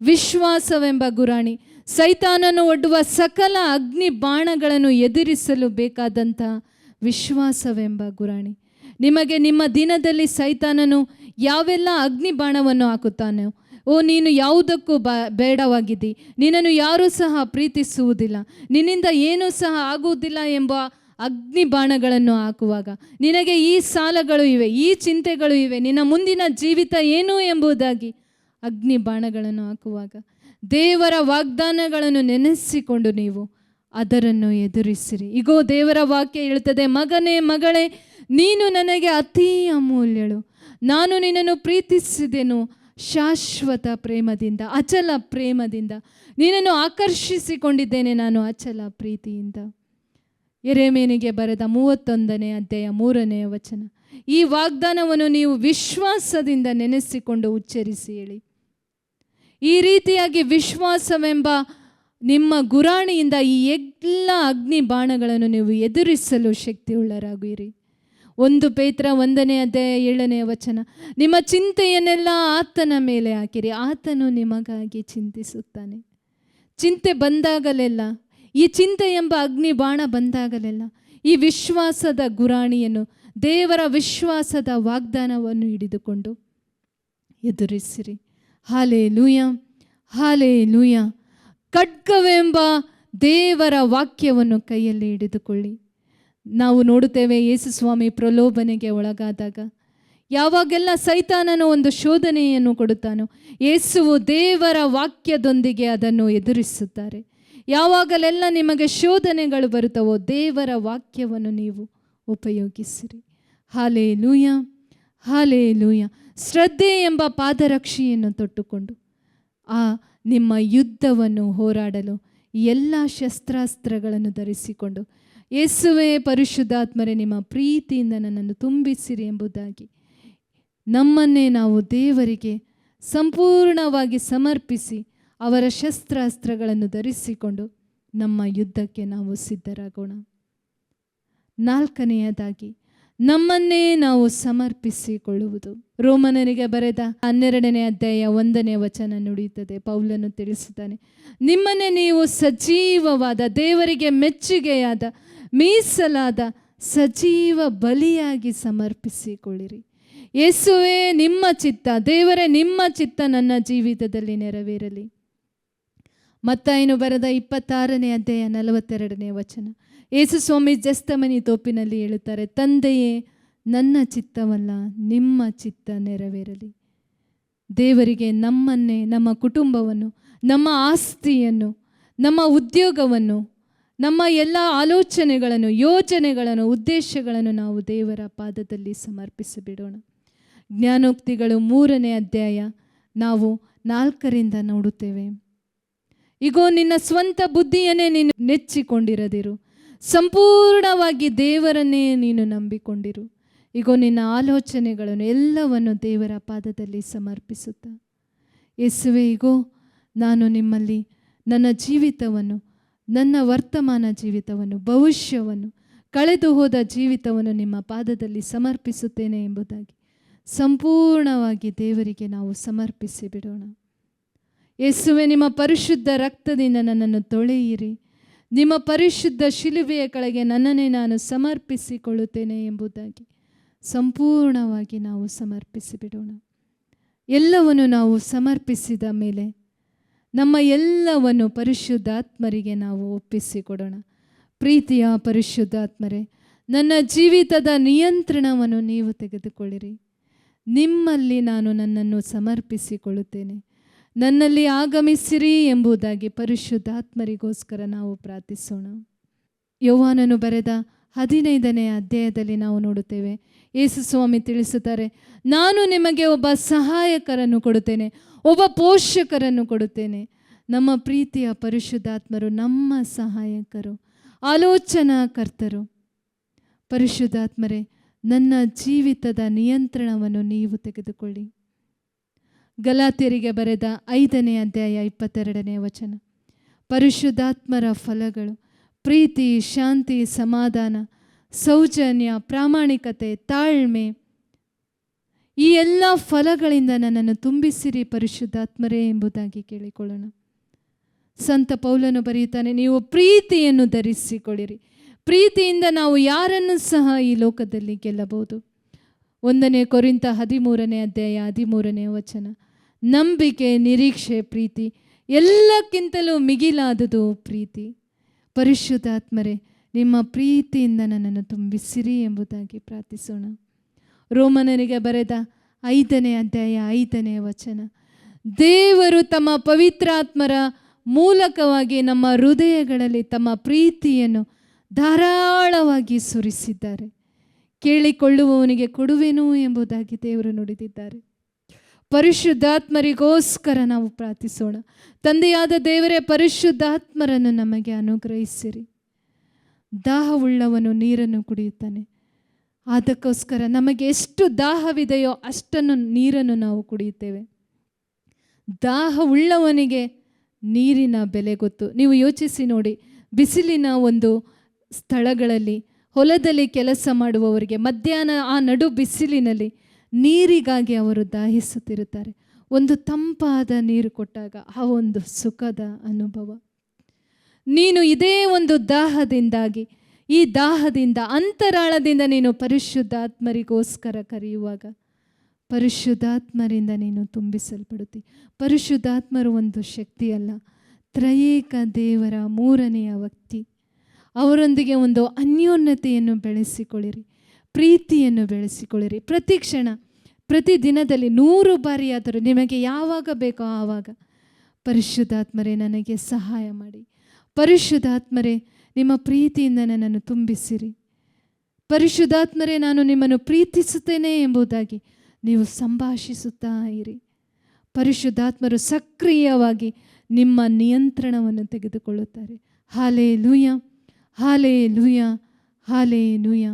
ವಿಶ್ವಾಸವೆಂಬ ಗುರಾಣಿ ಸೈತಾನನು ಒಡ್ಡುವ ಸಕಲ ಅಗ್ನಿ ಬಾಣಗಳನ್ನು ಎದುರಿಸಲು ಬೇಕಾದಂಥ ವಿಶ್ವಾಸವೆಂಬ ಗುರಾಣಿ. ನಿಮಗೆ ನಿಮ್ಮ ದಿನದಲ್ಲಿ ಸೈತಾನನು ಯಾವೆಲ್ಲ ಅಗ್ನಿ ಬಾಣವನ್ನು ಹಾಕುತ್ತಾನೋ, ಓ ನೀನು ಯಾವುದಕ್ಕೂ ಬೇಡವಾಗಿದ್ದಿ, ನಿನ್ನನ್ನು ಯಾರೂ ಸಹ ಪ್ರೀತಿಸುವುದಿಲ್ಲ, ನಿನ್ನಿಂದ ಏನೂ ಸಹ ಆಗುವುದಿಲ್ಲ ಎಂಬ ಅಗ್ನಿ ಬಾಣಗಳನ್ನು ಹಾಕುವಾಗ, ನಿನಗೆ ಈ ಸಾಲಗಳು ಇವೆ, ಈ ಚಿಂತೆಗಳು ಇವೆ, ನಿನ್ನ ಮುಂದಿನ ಜೀವಿತ ಏನು ಎಂಬುದಾಗಿ ಅಗ್ನಿ ಬಾಣಗಳನ್ನು ಹಾಕುವಾಗ, ದೇವರ ವಾಗ್ದಾನಗಳನ್ನು ನೆನೆಸಿಕೊಂಡು ನೀವು ಅದನ್ನು ಎದುರಿಸಿರಿ. ಇಗೋ, ದೇವರ ವಾಕ್ಯ ಹೇಳ್ತದೆ, ಮಗನೇ ಮಗಳೇ, ನೀನು ನನಗೆ ಅತೀ ಅಮೂಲ್ಯಳು, ನಾನು ನಿನ್ನನ್ನು ಪ್ರೀತಿಸಿದೆನು ಶಾಶ್ವತ ಪ್ರೇಮದಿಂದ, ಅಚಲ ಪ್ರೇಮದಿಂದ, ನಿನ್ನನ್ನು ಆಕರ್ಷಿಸಿಕೊಂಡಿದ್ದೇನೆ ನಾನು ಅಚಲ ಪ್ರೀತಿಯಿಂದ. ಯೆರೆಮೀಯನಿಗೆ ಬರೆದ 31ನೇ ಅಧ್ಯಾಯ 3ನೇ ವಚನ. ಈ ವಾಗ್ದಾನವನ್ನು ನೀವು ವಿಶ್ವಾಸದಿಂದ ನೆನೆಸಿಕೊಂಡು ಉಚ್ಚರಿಸಿ ಹೇಳಿ. ಈ ರೀತಿಯಾಗಿ ವಿಶ್ವಾಸವೆಂಬ ನಿಮ್ಮ ಗುರಾಣಿಯಿಂದ ಈ ಎಲ್ಲ ಅಗ್ನಿ ಬಾಣಗಳನ್ನು ನೀವು ಎದುರಿಸಲು ಶಕ್ತಿಯುಳ್ಳರಾಗಿರಿ. 1 ಪೇತ್ರ 1ನೇ ಅಧ್ಯಾಯ 7ನೇ ವಚನ. ನಿಮ್ಮ ಚಿಂತೆಯನ್ನೆಲ್ಲ ಆತನ ಮೇಲೆ ಹಾಕಿರಿ, ಆತನು ನಿಮಗಾಗಿ ಚಿಂತಿಸುತ್ತಾನೆ. ಚಿಂತೆ ಬಂದಾಗಲೆಲ್ಲ, ಈ ಚಿಂತೆ ಎಂಬ ಅಗ್ನಿ ಬಾಣ ಬಂದಾಗಲೆಲ್ಲ ಈ ವಿಶ್ವಾಸದ ಗುರಾಣಿಯನ್ನು, ದೇವರ ವಿಶ್ವಾಸದ ವಾಗ್ದಾನವನ್ನು ಹಿಡಿದುಕೊಂಡು ಎದುರಿಸಿರಿ. Hallelujah, hallelujah. ಖಡ್ಗವೆಂಬ ದೇವರ ವಾಕ್ಯವನ್ನು ಕೈಯಲ್ಲಿ ಹಿಡಿದುಕೊಳ್ಳಿ. ನಾವು ನೋಡುತ್ತೇವೆ ಯೇಸು ಸ್ವಾಮಿ ಪ್ರಲೋಭನೆಗೆ ಒಳಗಾದಾಗ ಯಾವಾಗೆಲ್ಲ ಸೈತಾನನು ಒಂದು ಶೋಧನೆಯನ್ನು ಕೊಡುತ್ತಾನೋ ಯೇಸುವು ದೇವರ ವಾಕ್ಯದೊಂದಿಗೆ ಅದನ್ನು ಎದುರಿಸುತ್ತಾರೆ. ಯಾವಾಗಲೆಲ್ಲ ನಿಮಗೆ ಶೋಧನೆಗಳು ಬರುತ್ತವೋ ದೇವರ ವಾಕ್ಯವನ್ನು ನೀವು ಉಪಯೋಗಿಸಿರಿ. Hallelujah, hallelujah. ಶ್ರದ್ಧೆ ಎಂಬ ಪಾದರಕ್ಷೆಯನ್ನು ತೊಟ್ಟುಕೊಂಡು ನಿಮ್ಮ ಯುದ್ಧವನ್ನು ಹೋರಾಡಲು ಎಲ್ಲ ಶಸ್ತ್ರಾಸ್ತ್ರಗಳನ್ನು ಧರಿಸಿಕೊಂಡು ಯೇಸುವೇ ಪರಿಶುದ್ಧಾತ್ಮರೇ ನಿಮ್ಮ ಪ್ರೀತಿಯಿಂದ ನನ್ನನ್ನು ತುಂಬಿಸಿರಿ ಎಂಬುದಾಗಿ ನಮ್ಮನ್ನೇ ನಾವು ದೇವರಿಗೆ ಸಂಪೂರ್ಣವಾಗಿ ಸಮರ್ಪಿಸಿ ಅವರ ಶಸ್ತ್ರಾಸ್ತ್ರಗಳನ್ನು ಧರಿಸಿಕೊಂಡು ನಮ್ಮ ಯುದ್ಧಕ್ಕೆ ನಾವು ಸಿದ್ಧರಾಗೋಣ. ನಾಲ್ಕನೆಯದಾಗಿ ನಮ್ಮನ್ನೇ ನಾವು ಸಮರ್ಪಿಸಿಕೊಳ್ಳುವುದು. ರೋಮನರಿಗೆ ಬರೆದ 12ನೇ ಅಧ್ಯಾಯ 1ನೇ ವಚನ ನುಡಿಯುತ್ತದೆ. ಪೌಲನು ತಿಳಿಸುತ್ತಾನೆ, ನಿಮ್ಮನ್ನೇ ನೀವು ಸಜೀವವಾದ ದೇವರಿಗೆ ಮೆಚ್ಚುಗೆಯಾದ ಮೀಸಲಾದ ಸಜೀವ ಬಲಿಯಾಗಿ ಸಮರ್ಪಿಸಿಕೊಳ್ಳಿರಿ. ಯೇಸುವೇ ನಿಮ್ಮ ಚಿತ್ತ, ದೇವರೇ ನಿಮ್ಮ ಚಿತ್ತ ನನ್ನ ಜೀವಿತದಲ್ಲಿ ನೆರವೇರಲಿ. ಮತ್ತಾಯನು ಬರೆದ 26ನೇ ಅಧ್ಯಾಯ 42ನೇ ವಚನ. ಯೇಸು ಸ್ವಾಮಿ ಜೆಸ್ತಮನಿ ತೋಪಿನಲ್ಲಿ ಹೇಳುತ್ತಾರೆ, ತಂದೆಯೇ ನನ್ನ ಚಿತ್ತವಲ್ಲ ನಿಮ್ಮ ಚಿತ್ತ ನೆರವೇರಲಿ. ದೇವರಿಗೆ ನಮ್ಮನ್ನೇ, ನಮ್ಮ ಕುಟುಂಬವನ್ನು, ನಮ್ಮ ಆಸ್ತಿಯನ್ನು, ನಮ್ಮ ಉದ್ಯೋಗವನ್ನು, ನಮ್ಮ ಎಲ್ಲ ಆಲೋಚನೆಗಳನ್ನು, ಯೋಜನೆಗಳನ್ನು, ಉದ್ದೇಶಗಳನ್ನು ನಾವು ದೇವರ ಪಾದದಲ್ಲಿ ಸಮರ್ಪಿಸಿಬಿಡೋಣ. ಜ್ಞಾನೋಕ್ತಿಗಳು 3ನೇ ಅಧ್ಯಾಯ ನಾವು 4ರಿಂದ ನೋಡುತ್ತೇವೆ. ಇಗೋ ನಿನ್ನ ಸ್ವಂತ ಬುದ್ಧಿಯನ್ನೇ ನೀನು ನೆಚ್ಚಿಕೊಂಡಿರದಿರು, ಸಂಪೂರ್ಣವಾಗಿ ದೇವರನ್ನೇ ನೀನು ನಂಬಿಕೊಂಡಿರು. ಇಗೋ ನಿನ್ನ ಆಲೋಚನೆಗಳನ್ನು ಎಲ್ಲವನ್ನು ದೇವರ ಪಾದದಲ್ಲಿ ಸಮರ್ಪಿಸುತ್ತಾ, ಯೇಸುವೇ ಇಗೋ ನಾನು ನಿಮ್ಮಲ್ಲಿ ನನ್ನ ಜೀವಿತವನ್ನು, ನನ್ನ ವರ್ತಮಾನ ಜೀವಿತವನ್ನು, ಭವಿಷ್ಯವನ್ನು, ಕಳೆದು ಹೋದ ಜೀವಿತವನ್ನು ನಿಮ್ಮ ಪಾದದಲ್ಲಿ ಸಮರ್ಪಿಸುತ್ತೇನೆ ಎಂಬುದಾಗಿ ಸಂಪೂರ್ಣವಾಗಿ ದೇವರಿಗೆ ನಾವು ಸಮರ್ಪಿಸಿ ಬಿಡೋಣ. ಯೇಸುವೆ ನಿಮ್ಮ ಪರಿಶುದ್ಧ ರಕ್ತದಿಂದ ನನ್ನನ್ನು ತೊಳೆಯಿರಿ, ನಿಮ್ಮ ಪರಿಶುದ್ಧ ಶಿಲುಬೆಯ ಕೆಳಗೆ ನನ್ನನ್ನೇ ನಾನು ಸಮರ್ಪಿಸಿಕೊಳ್ಳುತ್ತೇನೆ ಎಂಬುದಾಗಿ ಸಂಪೂರ್ಣವಾಗಿ ನಾವು ಸಮರ್ಪಿಸಿ ಬಿಡೋಣ. ಎಲ್ಲವನ್ನು ನಾವು ಸಮರ್ಪಿಸಿದ ಮೇಲೆ ನಮ್ಮ ಎಲ್ಲವನ್ನು ಪರಿಶುದ್ಧಾತ್ಮರಿಗೆ ನಾವು ಒಪ್ಪಿಸಿಕೊಡೋಣ. ಪ್ರೀತಿಯ ಪರಿಶುದ್ಧಾತ್ಮರೇ, ನನ್ನ ಜೀವಿತದ ನಿಯಂತ್ರಣವನ್ನು ನೀವು ತೆಗೆದುಕೊಳ್ಳಿರಿ. ನಿಮ್ಮಲ್ಲಿ ನಾನು ನನ್ನನ್ನು ಸಮರ್ಪಿಸಿಕೊಳ್ಳುತ್ತೇನೆ, ನನ್ನಲ್ಲಿ ಆಗಮಿಸಿರಿ ಎಂಬುದಾಗಿ ಪರಿಶುದ್ಧಾತ್ಮರಿಗೋಸ್ಕರ ನಾವು ಪ್ರಾರ್ಥಿಸೋಣ. ಯೋಹಾನನು ಬರೆದ 15ನೇ ಅಧ್ಯಾಯದಲ್ಲಿ ನಾವು ನೋಡುತ್ತೇವೆ, ಯೇಸು ಸ್ವಾಮಿ ತಿಳಿಸುತ್ತಾರೆ, ನಾನು ನಿಮಗೆ ಒಬ್ಬ ಸಹಾಯಕರನ್ನು ಕೊಡುತ್ತೇನೆ, ಒಬ್ಬ ಪೋಷಕರನ್ನು ಕೊಡುತ್ತೇನೆ. ನಮ್ಮ ಪ್ರೀತಿಯ ಪರಿಶುದ್ಧಾತ್ಮರು ನಮ್ಮ ಸಹಾಯಕರು, ಆಲೋಚನಾಕರ್ತರು. ಪರಿಶುದ್ಧಾತ್ಮರೇ, ನನ್ನ ಜೀವಿತದ ನಿಯಂತ್ರಣವನ್ನು ನೀವು ತೆಗೆದುಕೊಳ್ಳಿ. ಗಲಾತ್ಯರಿಗೆ ಬರೆದ 5ನೇ ಅಧ್ಯಾಯ 22ನೇ ವಚನ. ಪರಿಶುದ್ಧಾತ್ಮರ ಫಲಗಳು ಪ್ರೀತಿ, ಶಾಂತಿ, ಸಮಾಧಾನ, ಸೌಜನ್ಯ, ಪ್ರಾಮಾಣಿಕತೆ, ತಾಳ್ಮೆ, ಈ ಎಲ್ಲ ಫಲಗಳಿಂದ ನನ್ನನ್ನು ತುಂಬಿಸಿರಿ ಪರಿಶುದ್ಧಾತ್ಮರೇ ಎಂಬುದಾಗಿ ಕೇಳಿಕೊಳ್ಳೋಣ. ಸಂತ ಪೌಲನು ಬರೆಯುತ್ತಾನೆ, ನೀವು ಪ್ರೀತಿಯನ್ನು ಧರಿಸಿಕೊಳ್ಳಿರಿ. ಪ್ರೀತಿಯಿಂದ ನಾವು ಯಾರನ್ನು ಸಹ ಈ ಲೋಕದಲ್ಲಿ ಗೆಲ್ಲಬಹುದು. 1ನೇ ಕೊರಿಂಥ 13ನೇ ಅಧ್ಯಾಯ 13ನೇ ವಚನ. ನಂಬಿಕೆ, ನಿರೀಕ್ಷೆ, ಪ್ರೀತಿ, ಎಲ್ಲಕ್ಕಿಂತಲೂ ಮಿಗಿಲಾದುದು ಪ್ರೀತಿ. ಪರಿಶುದ್ಧಾತ್ಮರೇ, ನಿಮ್ಮ ಪ್ರೀತಿಯಿಂದ ನನ್ನನ್ನು ತುಂಬಿಸಿರಿ ಎಂಬುದಾಗಿ ಪ್ರಾರ್ಥಿಸೋಣ. ರೋಮನರಿಗೆ ಬರೆದ 5ನೇ ಅಧ್ಯಾಯ 5ನೇ ವಚನ. ದೇವರು ತಮ್ಮ ಪವಿತ್ರಾತ್ಮರ ಮೂಲಕವಾಗಿ ನಮ್ಮ ಹೃದಯಗಳಲ್ಲಿ ತಮ್ಮ ಪ್ರೀತಿಯನ್ನು ಧಾರಾಳವಾಗಿ ಸುರಿಸಿದ್ದಾರೆ. ಕೇಳಿಕೊಳ್ಳುವವನಿಗೆ ಕೊಡುವೆನು ಎಂಬುದಾಗಿ ದೇವರು ನುಡಿದಿದ್ದಾರೆ. ಪರಿಶುದ್ಧಾತ್ಮರಿಗೋಸ್ಕರ ನಾವು ಪ್ರಾರ್ಥಿಸೋಣ. ತಂದೆಯಾದ ದೇವರೇ, ಪರಿಶುದ್ಧಾತ್ಮರನ್ನು ನಮಗೆ ಅನುಗ್ರಹಿಸಿರಿ. ದಾಹವುಳ್ಳವನು ನೀರನ್ನು ಕುಡಿಯುತ್ತಾನೆ. ಅದಕ್ಕೋಸ್ಕರ ನಮಗೆ ಎಷ್ಟು ದಾಹವಿದೆಯೋ ಅಷ್ಟನ್ನು ನೀರನ್ನು ನಾವು ಕುಡಿಯುತ್ತೇವೆ. ದಾಹವುಳ್ಳವನಿಗೆ ನೀರಿನ ಬೆಲೆ ಗೊತ್ತು. ನೀವು ಯೋಚಿಸಿ ನೋಡಿ, ಬಿಸಿಲಿನ ಒಂದು ಸ್ಥಳಗಳಲ್ಲಿ ಹೊಲದಲ್ಲಿ ಕೆಲಸ ಮಾಡುವವರಿಗೆ ಮಧ್ಯಾಹ್ನ ಆ ನಡು ಬಿಸಿಲಿನಲ್ಲಿ ನೀರಿಗಾಗಿ ಅವರು ದಾಹಿಸುತ್ತಿರುತ್ತಾರೆ. ಒಂದು ತಂಪಾದ ನೀರು ಕೊಟ್ಟಾಗ ಆ ಒಂದು ಸುಖದ ಅನುಭವ. ನೀನು ಇದೇ ಒಂದು ದಾಹದಿಂದಾಗಿ, ಈ ದಾಹದಿಂದ ಅಂತರಾಳದಿಂದ ನೀನು ಪರಿಶುದ್ಧಾತ್ಮರಿಗೋಸ್ಕರ ಕರೆಯುವಾಗ ಪರಿಶುದ್ಧಾತ್ಮರಿಂದ ನೀನು ತುಂಬಿಸಲ್ಪಡುತ್ತಿ. ಪರಿಶುದ್ಧಾತ್ಮರು ಒಂದು ಶಕ್ತಿಯಲ್ಲ, ತ್ರಯೇಕ ದೇವರ ಮೂರನೆಯ ವ್ಯಕ್ತಿ. ಅವರೊಂದಿಗೆ ಒಂದು ಅನ್ಯೋನ್ಯತೆಯನ್ನು ಬೆಳೆಸಿಕೊಳ್ಳಿರಿ, ಪ್ರೀತಿಯನ್ನು ಬೆಳೆಸಿಕೊಳ್ಳಿರಿ. ಪ್ರತಿ ಕ್ಷಣ, ಪ್ರತಿ ದಿನದಲ್ಲಿ 100 ಬಾರಿಯಾದರೂ ನಿಮಗೆ ಯಾವಾಗ ಬೇಕೋ ಆವಾಗ, ಪರಿಶುದ್ಧಾತ್ಮರೇ ನನಗೆ ಸಹಾಯ ಮಾಡಿ, ಪರಿಶುದ್ಧಾತ್ಮರೇ ನಿಮ್ಮ ಪ್ರೀತಿಯಿಂದ ನನ್ನನ್ನು ತುಂಬಿಸಿರಿ, ಪರಿಶುದ್ಧಾತ್ಮರೇ ನಾನು ನಿಮ್ಮನ್ನು ಪ್ರೀತಿಸುತ್ತೇನೆ ಎಂಬುದಾಗಿ ನೀವು ಸಂಭಾಷಿಸುತ್ತಾ ಇರಿ. ಪರಿಶುದ್ಧಾತ್ಮರು ಸಕ್ರಿಯವಾಗಿ ನಿಮ್ಮ ನಿಯಂತ್ರಣವನ್ನು ತೆಗೆದುಕೊಳ್ಳುತ್ತಾರೆ. Hallelujah, hallelujah, hallelujah.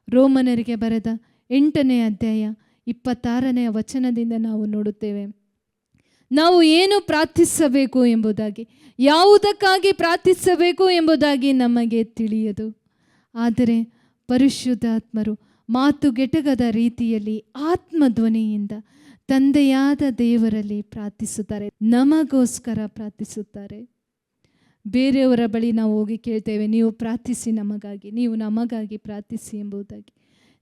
ರೋಮನರಿಗೆ ಬರೆದ 8ನೇ ಅಧ್ಯಾಯ 26ನೇ ವಚನದಿಂದ ನಾವು ನೋಡುತ್ತೇವೆ, ನಾವು ಏನು ಪ್ರಾರ್ಥಿಸಬೇಕು ಎಂಬುದಾಗಿ, ಯಾವುದಕ್ಕಾಗಿ ಪ್ರಾರ್ಥಿಸಬೇಕು ಎಂಬುದಾಗಿ ನಮಗೆ ತಿಳಿಯದು. ಆದರೆ ಪರಿಶುದ್ಧಾತ್ಮರು ಮಾತುಗೆಟಗದ ರೀತಿಯಲ್ಲಿ ಆತ್ಮಧ್ವನಿಯಿಂದ ತಂದೆಯಾದ ದೇವರಲ್ಲಿ ಪ್ರಾರ್ಥಿಸುತ್ತಾರೆ, ನಮಗೋಸ್ಕರ ಪ್ರಾರ್ಥಿಸುತ್ತಾರೆ. ಬೇರೆಯವರ ಬಳಿ ನಾವು ಹೋಗಿ ಕೇಳ್ತೇವೆ, ನೀವು ಪ್ರಾರ್ಥಿಸಿ ನಮಗಾಗಿ, ನೀವು ನಮಗಾಗಿ ಪ್ರಾರ್ಥಿಸಿ ಎಂಬುದಾಗಿ.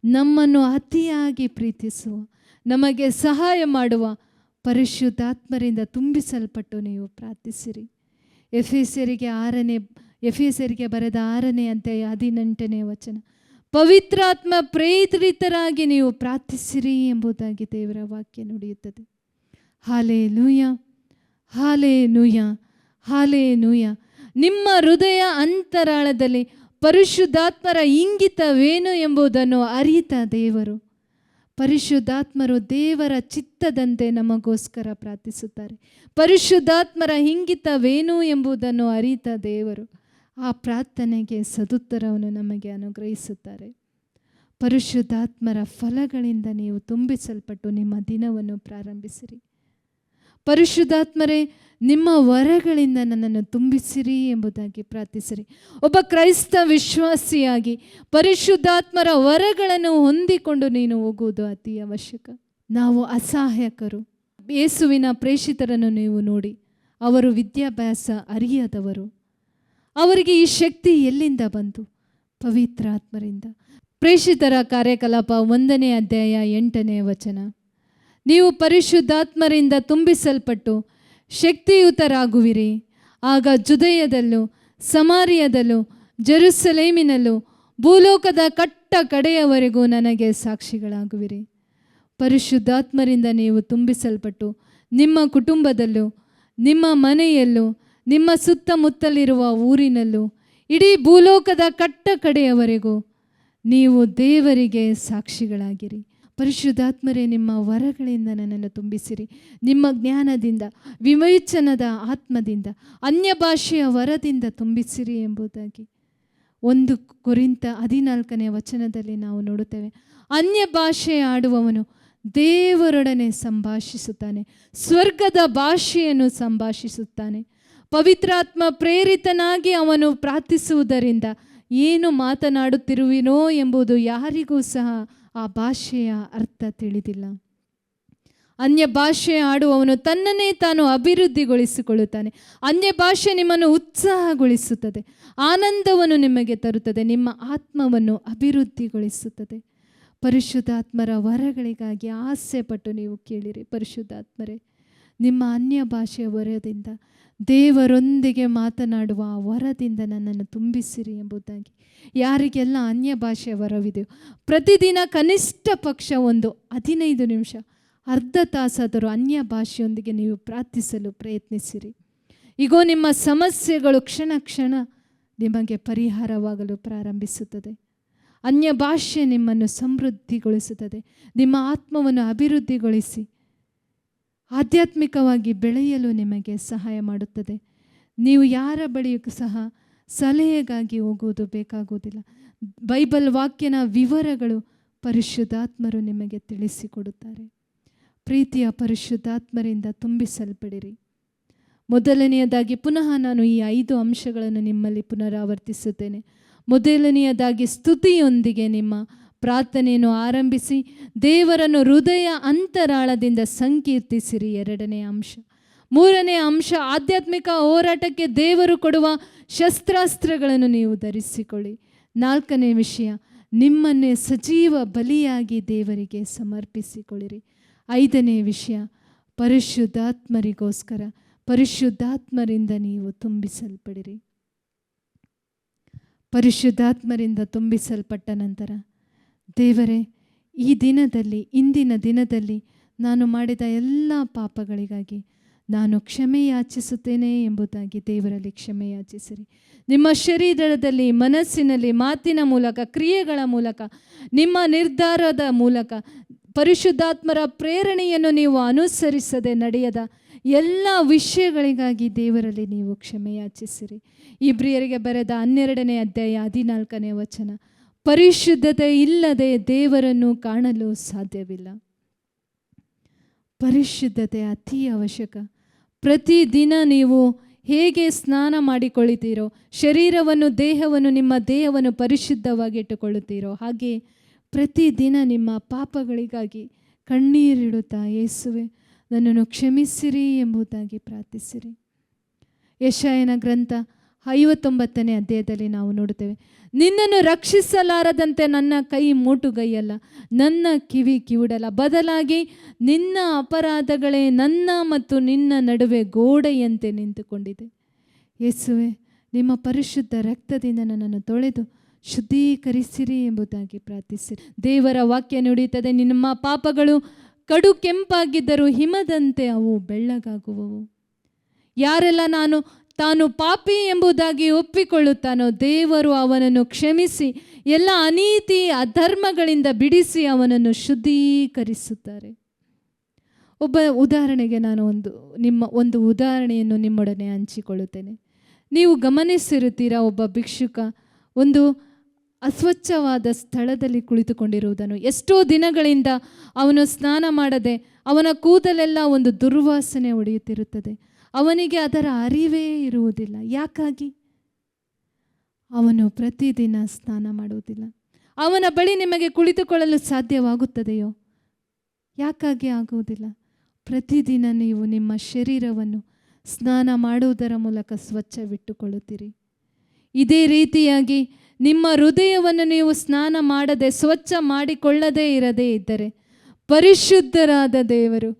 ನಮ್ಮನ್ನು ಅತಿಯಾಗಿ ಪ್ರೀತಿಸುವ, ನಮಗೆ ಸಹಾಯ ಮಾಡುವ ಪರಿಶುದ್ಧಾತ್ಮರಿಂದ ತುಂಬಿಸಲ್ಪಟ್ಟು ನೀವು ಪ್ರಾರ್ಥಿಸಿರಿ. ಎಫೆಸರಿಗೆ ಬರೆದ 6ನೇ ಅಧ್ಯಾಯ 18ನೇ ವಚನ, ಪವಿತ್ರಾತ್ಮ ಪ್ರೇರಿತರಾಗಿ ನೀವು ಪ್ರಾರ್ಥಿಸಿರಿ ಎಂಬುದಾಗಿ ದೇವರ ವಾಕ್ಯ ನುಡಿಯುತ್ತದೆ. Hallelujah, hallelujah, hallelujah. ನಿಮ್ಮ ಹೃದಯ ಅಂತರಾಳದಲ್ಲಿ ಪರಿಶುದ್ಧಾತ್ಮರ ಇಂಗಿತವೇನು ಎಂಬುದನ್ನು ಅರಿತ ದೇವರು, ಪರಿಶುದ್ಧಾತ್ಮರು ದೇವರ ಚಿತ್ತದಂತೆ ನಮಗೋಸ್ಕರ ಪ್ರಾರ್ಥಿಸುತ್ತಾರೆ. ಪರಿಶುದ್ಧಾತ್ಮರ ಇಂಗಿತವೇನು ಎಂಬುದನ್ನು ಅರಿತ ದೇವರು ಆ ಪ್ರಾರ್ಥನೆಗೆ ಸದುತ್ತರವನ್ನು ನಮಗೆ ಅನುಗ್ರಹಿಸುತ್ತಾರೆ. ಪರಿಶುದ್ಧಾತ್ಮರ ಫಲಗಳಿಂದ ನೀವು ತುಂಬಿಸಲ್ಪಟ್ಟು ನಿಮ್ಮ ದಿನವನ್ನು ಪ್ರಾರಂಭಿಸಿರಿ. ಪರಿಶುದ್ಧಾತ್ಮರೇ ನಿಮ್ಮ ವರಗಳಿಂದ ನನ್ನನ್ನು ತುಂಬಿಸಿರಿ ಎಂಬುದಾಗಿ ಪ್ರಾರ್ಥಿಸಿರಿ. ಒಬ್ಬ ಕ್ರೈಸ್ತ ವಿಶ್ವಾಸಿಯಾಗಿ ಪರಿಶುದ್ಧಾತ್ಮರ ವರಗಳನ್ನು ಹೊಂದಿಕೊಂಡು ನೀನು ಹೋಗುವುದು ಅತಿ ಅವಶ್ಯಕ. ನಾವು ಅಸಹಾಯಕರು. ಯೇಸುವಿನ ಪ್ರೇಷಿತರನ್ನು ನೀವು ನೋಡಿ, ಅವರು ವಿದ್ಯಾಭ್ಯಾಸ ಅರಿಯದವರು. ಅವರಿಗೆ ಈ ಶಕ್ತಿ ಎಲ್ಲಿಂದ ಬಂತು? ಪವಿತ್ರಾತ್ಮರಿಂದ. ಪ್ರೇಷಿತರ ಕಾರ್ಯಕಲಾಪ 1ನೇ ಅಧ್ಯಾಯ 8ನೇ ವಚನ, ನೀವು ಪರಿಶುದ್ಧಾತ್ಮರಿಂದ ತುಂಬಿಸಲ್ಪಟ್ಟು ಶಕ್ತಿಯುತರಾಗುವಿರಿ, ಆಗ ಜುದೇಯದಲ್ಲೂ ಸಮಾರಿಯದಲ್ಲೂ ಜೆರುಸಲೇಮಿನಲ್ಲೂ ಭೂಲೋಕದ ಕಟ್ಟ ಕಡೆಯವರೆಗೂ ನನಗೆ ಸಾಕ್ಷಿಗಳಾಗುವಿರಿ. ಪರಿಶುದ್ಧಾತ್ಮರಿಂದ ನೀವು ತುಂಬಿಸಲ್ಪಟ್ಟು ನಿಮ್ಮ ಕುಟುಂಬದಲ್ಲೂ, ನಿಮ್ಮ ಮನೆಯಲ್ಲೂ, ನಿಮ್ಮ ಸುತ್ತಮುತ್ತಲಿರುವ ಊರಿನಲ್ಲೂ, ಇಡೀ ಭೂಲೋಕದ ಕಟ್ಟ ಕಡೆಯವರೆಗೂ ನೀವು ದೇವರಿಗೆ ಸಾಕ್ಷಿಗಳಾಗಿರಿ. ಪರಿಶುದ್ಧಾತ್ಮರೇ ನಿಮ್ಮ ವರಗಳಿಂದ ನನ್ನನ್ನು ತುಂಬಿಸಿರಿ. ನಿಮ್ಮ ಜ್ಞಾನದಿಂದ, ವಿವೇಚನದ ಆತ್ಮದಿಂದ, ಅನ್ಯ ಭಾಷೆಯ ವರದಿಂದ ತುಂಬಿಸಿರಿ ಎಂಬುದಾಗಿ 1 ಕೊರಿಂಥ 14ನೇ ವಚನದಲ್ಲಿ ನಾವು ನೋಡುತ್ತೇವೆ. ಅನ್ಯ ಭಾಷೆ ಆಡುವವನು ದೇವರೊಡನೆ ಸಂಭಾಷಿಸುತ್ತಾನೆ, ಸ್ವರ್ಗದ ಭಾಷೆಯನ್ನು ಸಂಭಾಷಿಸುತ್ತಾನೆ. ಪವಿತ್ರಾತ್ಮ ಪ್ರೇರಿತನಾಗಿ ಅವನು ಪ್ರಾರ್ಥಿಸುವುದರಿಂದ ಏನು ಮಾತನಾಡುತ್ತಿರುವಿನೋ ಎಂಬುದು ಯಾರಿಗೂ ಸಹ ಆ ಭಾಷೆಯ ಅರ್ಥ ತಿಳಿದಿಲ್ಲ. ಅನ್ಯ ಭಾಷೆ ಆಡುವವನು ತನ್ನನ್ನೇ ತಾನು ಅಭಿವೃದ್ಧಿಗೊಳಿಸಿಕೊಳ್ಳುತ್ತಾನೆ. ಅನ್ಯ ಭಾಷೆ ನಿಮ್ಮನ್ನು ಉತ್ಸಾಹಗೊಳಿಸುತ್ತದೆ, ಆನಂದವನ್ನು ನಿಮಗೆ ತರುತ್ತದೆ, ನಿಮ್ಮ ಆತ್ಮವನ್ನು ಅಭಿವೃದ್ಧಿಗೊಳಿಸುತ್ತದೆ. ಪರಿಶುದ್ಧಾತ್ಮರ ವರಗಳಿಗಾಗಿ ಆಸೆ ಪಟ್ಟು ನೀವು ಕೇಳಿರಿ. ಪರಿಶುದ್ಧಾತ್ಮರೇ ನಿಮ್ಮ ಅನ್ಯ ಭಾಷೆಯ ವರದಿಂದ, ದೇವರೊಂದಿಗೆ ಮಾತನಾಡುವ ಆ ವರದಿಂದ ನನ್ನನ್ನು ತುಂಬಿಸಿರಿ ಎಂಬುದಾಗಿ. ಯಾರಿಗೆಲ್ಲ ಅನ್ಯ ಭಾಷೆಯ ವರವಿದೆಯೋ ಪ್ರತಿದಿನ ಕನಿಷ್ಠ ಪಕ್ಷ 15 ನಿಮಿಷ, ಅರ್ಧ ತಾಸಾದರೂ ಅನ್ಯ ಭಾಷೆಯೊಂದಿಗೆ ನೀವು ಪ್ರಾರ್ಥಿಸಲು ಪ್ರಯತ್ನಿಸಿರಿ. ಈಗೋ ನಿಮ್ಮ ಸಮಸ್ಯೆಗಳು ಕ್ಷಣ ಕ್ಷಣ ನಿಮಗೆ ಪರಿಹಾರವಾಗಲು ಪ್ರಾರಂಭಿಸುತ್ತದೆ. ಅನ್ಯ ಭಾಷೆ ನಿಮ್ಮನ್ನು ಸಮೃದ್ಧಿಗೊಳಿಸುತ್ತದೆ, ನಿಮ್ಮ ಆತ್ಮವನ್ನು ಅಭಿವೃದ್ಧಿಗೊಳಿಸಿ ಆಧ್ಯಾತ್ಮಿಕವಾಗಿ ಬೆಳೆಯಲು ನಿಮಗೆ ಸಹಾಯ ಮಾಡುತ್ತದೆ. ನೀವು ಯಾರ ಬಳಿಯೂ ಸಹ ಸಲಹೆಗಾಗಿ ಹೋಗುವುದು ಬೇಕಾಗುವುದಿಲ್ಲ. ಬೈಬಲ್ ವಾಕ್ಯನ ವಿವರಗಳು ಪರಿಶುದ್ಧಾತ್ಮರು ನಿಮಗೆ ತಿಳಿಸಿಕೊಡುತ್ತಾರೆ. ಪ್ರೀತಿಯ ಪರಿಶುದ್ಧಾತ್ಮರಿಂದ ತುಂಬಿಸಲ್ಪಡಿರಿ. ಮೊದಲನೆಯದಾಗಿ ಪುನಃ ನಾನು ಈ 5 ಅಂಶಗಳನ್ನು ನಿಮ್ಮಲ್ಲಿ ಪುನರಾವರ್ತಿಸುತ್ತೇನೆ. ಮೊದಲನೆಯದಾಗಿ ಸ್ತುತಿಯೊಂದಿಗೆ ನಿಮ್ಮ ಪ್ರಾರ್ಥನೆಯನ್ನು ಆರಂಭಿಸಿ ದೇವರನ್ನು ಹೃದಯ ಅಂತರಾಳದಿಂದ ಸಂಕೀರ್ತಿಸಿರಿ. 2ನೇ ಅಂಶ. 3ನೇ ಅಂಶ, ಆಧ್ಯಾತ್ಮಿಕ ಹೋರಾಟಕ್ಕೆ ದೇವರು ಕೊಡುವ ಶಸ್ತ್ರಾಸ್ತ್ರಗಳನ್ನು ನೀವು ಧರಿಸಿಕೊಳ್ಳಿ. 4ನೇ ವಿಷಯ, ನಿಮ್ಮನ್ನೇ ಸಜೀವ ಬಲಿಯಾಗಿ ದೇವರಿಗೆ ಸಮರ್ಪಿಸಿಕೊಳ್ಳಿರಿ. 5ನೇ ವಿಷಯ, ಪರಿಶುದ್ಧಾತ್ಮರಿಗೋಸ್ಕರ ಪರಿಶುದ್ಧಾತ್ಮರಿಂದ ನೀವು ತುಂಬಿಸಲ್ಪಡಿರಿ. ಪರಿಶುದ್ಧಾತ್ಮರಿಂದ ತುಂಬಿಸಲ್ಪಟ್ಟ ನಂತರ, ದೇವರೇ, ಈ ದಿನದಲ್ಲಿ, ಇಂದಿನ ದಿನದಲ್ಲಿ ನಾನು ಮಾಡಿದ ಎಲ್ಲ ಪಾಪಗಳಿಗಾಗಿ ನಾನು ಕ್ಷಮೆ ಯಾಚಿಸುತ್ತೇನೆ ಎಂಬುದಾಗಿ ದೇವರಲ್ಲಿ ಕ್ಷಮೆ ಯಾಚಿಸಿರಿ. ನಿಮ್ಮ ಶರೀರದಲ್ಲಿ, ಮನಸ್ಸಿನಲ್ಲಿ, ಮಾತಿನ ಮೂಲಕ, ಕ್ರಿಯೆಗಳ ಮೂಲಕ, ನಿಮ್ಮ ನಿರ್ಧಾರದ ಮೂಲಕ, ಪರಿಶುದ್ಧಾತ್ಮರ ಪ್ರೇರಣೆಯನ್ನು ನೀವು ಅನುಸರಿಸದೆ ನಡೆಯದ ಎಲ್ಲ ವಿಷಯಗಳಿಗಾಗಿ ದೇವರಲ್ಲಿ ನೀವು ಕ್ಷಮೆ ಯಾಚಿಸಿರಿ. ಇಬ್ರಿಯರಿಗೆ ಬರೆದ 12ನೇ ಅಧ್ಯಾಯ 14ನೇ ವಚನ, ಪರಿಶುದ್ಧತೆ ಇಲ್ಲದೆ ದೇವರನ್ನು ಕಾಣಲು ಸಾಧ್ಯವಿಲ್ಲ. ಪರಿಶುದ್ಧತೆ ಅತಿ ಅವಶ್ಯಕ. ಪ್ರತಿದಿನ ನೀವು ಹೇಗೆ ಸ್ನಾನ ಮಾಡಿಕೊಳ್ಳುತ್ತೀರೋ, ಶರೀರವನ್ನು, ದೇಹವನ್ನು, ನಿಮ್ಮ ದೇಹವನ್ನು ಪರಿಶುದ್ಧವಾಗಿ ಇಟ್ಟುಕೊಳ್ಳುತ್ತೀರೋ, ಹಾಗೆ ಪ್ರತಿದಿನ ನಿಮ್ಮ ಪಾಪಗಳಿಗಾಗಿ ಕಣ್ಣೀರಿಡುತ್ತಾ, ಯೇಸುವೆ ನನ್ನನ್ನು ಕ್ಷಮಿಸಿರಿ ಎಂಬುದಾಗಿ ಪ್ರಾರ್ಥಿಸಿರಿ. ಯೆಶಾಯನ ಗ್ರಂಥ 59ನೇ ಅಧ್ಯಾಯದಲ್ಲಿ ನಾವು ನೋಡುತ್ತೇವೆ, ನಿನ್ನನ್ನು ರಕ್ಷಿಸಲಾರದಂತೆ ನನ್ನ ಕೈ ಮೂಟುಗೈಯಲ್ಲ, ನನ್ನ ಕಿವಿ ಕಿವುಡಲ್ಲ, ಬದಲಾಗಿ ನಿನ್ನ ಅಪರಾಧಗಳೇ ನನ್ನ ಮತ್ತು ನಿನ್ನ ನಡುವೆ ಗೋಡೆಯಂತೆ ನಿಂತುಕೊಂಡಿದೆ. ಯೇಸುವೆ, ನಿಮ್ಮ ಪರಿಶುದ್ಧ ರಕ್ತದಿಂದ ನನ್ನನ್ನು ತೊಳೆದು ಶುದ್ಧೀಕರಿಸಿರಿ ಎಂಬುದಾಗಿ ಪ್ರಾರ್ಥಿಸಿರಿ. ದೇವರ ವಾಕ್ಯ ನುಡಿಯುತ್ತದೆ, ನಿಮ್ಮ ಪಾಪಗಳು ಕಡು ಕೆಂಪಾಗಿದ್ದರೂ ಹಿಮದಂತೆ ಅವು ಬೆಳ್ಳಗಾಗುವವು. ಯಾರೆಲ್ಲ ತಾನು ಪಾಪಿ ಎಂಬುದಾಗಿ ಒಪ್ಪಿಕೊಳ್ಳುತ್ತಾನೋ, ದೇವರು ಅವನನ್ನು ಕ್ಷಮಿಸಿ ಎಲ್ಲ ಅನೀತಿ ಅಧರ್ಮಗಳಿಂದ ಬಿಡಿಸಿ ಅವನನ್ನು ಶುದ್ಧೀಕರಿಸುತ್ತಾರೆ. ಉದಾಹರಣೆಗೆ ನಾನು ಒಂದು ಉದಾಹರಣೆಯನ್ನು ನಿಮ್ಮೊಡನೆ ಹಂಚಿಕೊಳ್ಳುತ್ತೇನೆ. ನೀವು ಗಮನಿಸಿರುತ್ತೀರಾ, ಒಬ್ಬ ಭಿಕ್ಷುಕ ಒಂದು ಅಸ್ವಚ್ಛವಾದ ಸ್ಥಳದಲ್ಲಿ ಕುಳಿತುಕೊಂಡಿರುವುದನ್ನು. ಎಷ್ಟೋ ದಿನಗಳಿಂದ ಅವನು ಸ್ನಾನ ಮಾಡದೆ ಅವನ ಕೂದಲೆಲ್ಲ ಒಂದು ದುರ್ವಾಸನೆ ಹೊಡೆಯುತ್ತಿರುತ್ತದೆ. ಅವನಿಗೆ ಅದರ ಅರಿವೇ ಇರುವುದಿಲ್ಲ. ಯಾಕಾಗಿ? ಅವನು ಪ್ರತಿದಿನ ಸ್ನಾನ ಮಾಡುವುದಿಲ್ಲ. ಅವನ ಬಳಿ ನಿಮಗೆ ಕುಳಿತುಕೊಳ್ಳಲು ಸಾಧ್ಯವಾಗುತ್ತದೆಯೋ? ಯಾಕಾಗಿ ಆಗುವುದಿಲ್ಲ? ಪ್ರತಿದಿನ ನೀವು ನಿಮ್ಮ ಶರೀರವನ್ನು ಸ್ನಾನ ಮಾಡುವುದರ ಮೂಲಕ ಸ್ವಚ್ಛವಿಟ್ಟುಕೊಳ್ಳುತ್ತೀರಿ. ಇದೇ ರೀತಿಯಾಗಿ ನಿಮ್ಮ ಹೃದಯವನ್ನು ನೀವು ಸ್ನಾನ ಮಾಡದೆ, ಸ್ವಚ್ಛ ಮಾಡಿಕೊಳ್ಳದೇ ಇರದೇ ಇದ್ದರೆ, ಪರಿಶುದ್ಧರಾದ ದೇವರು,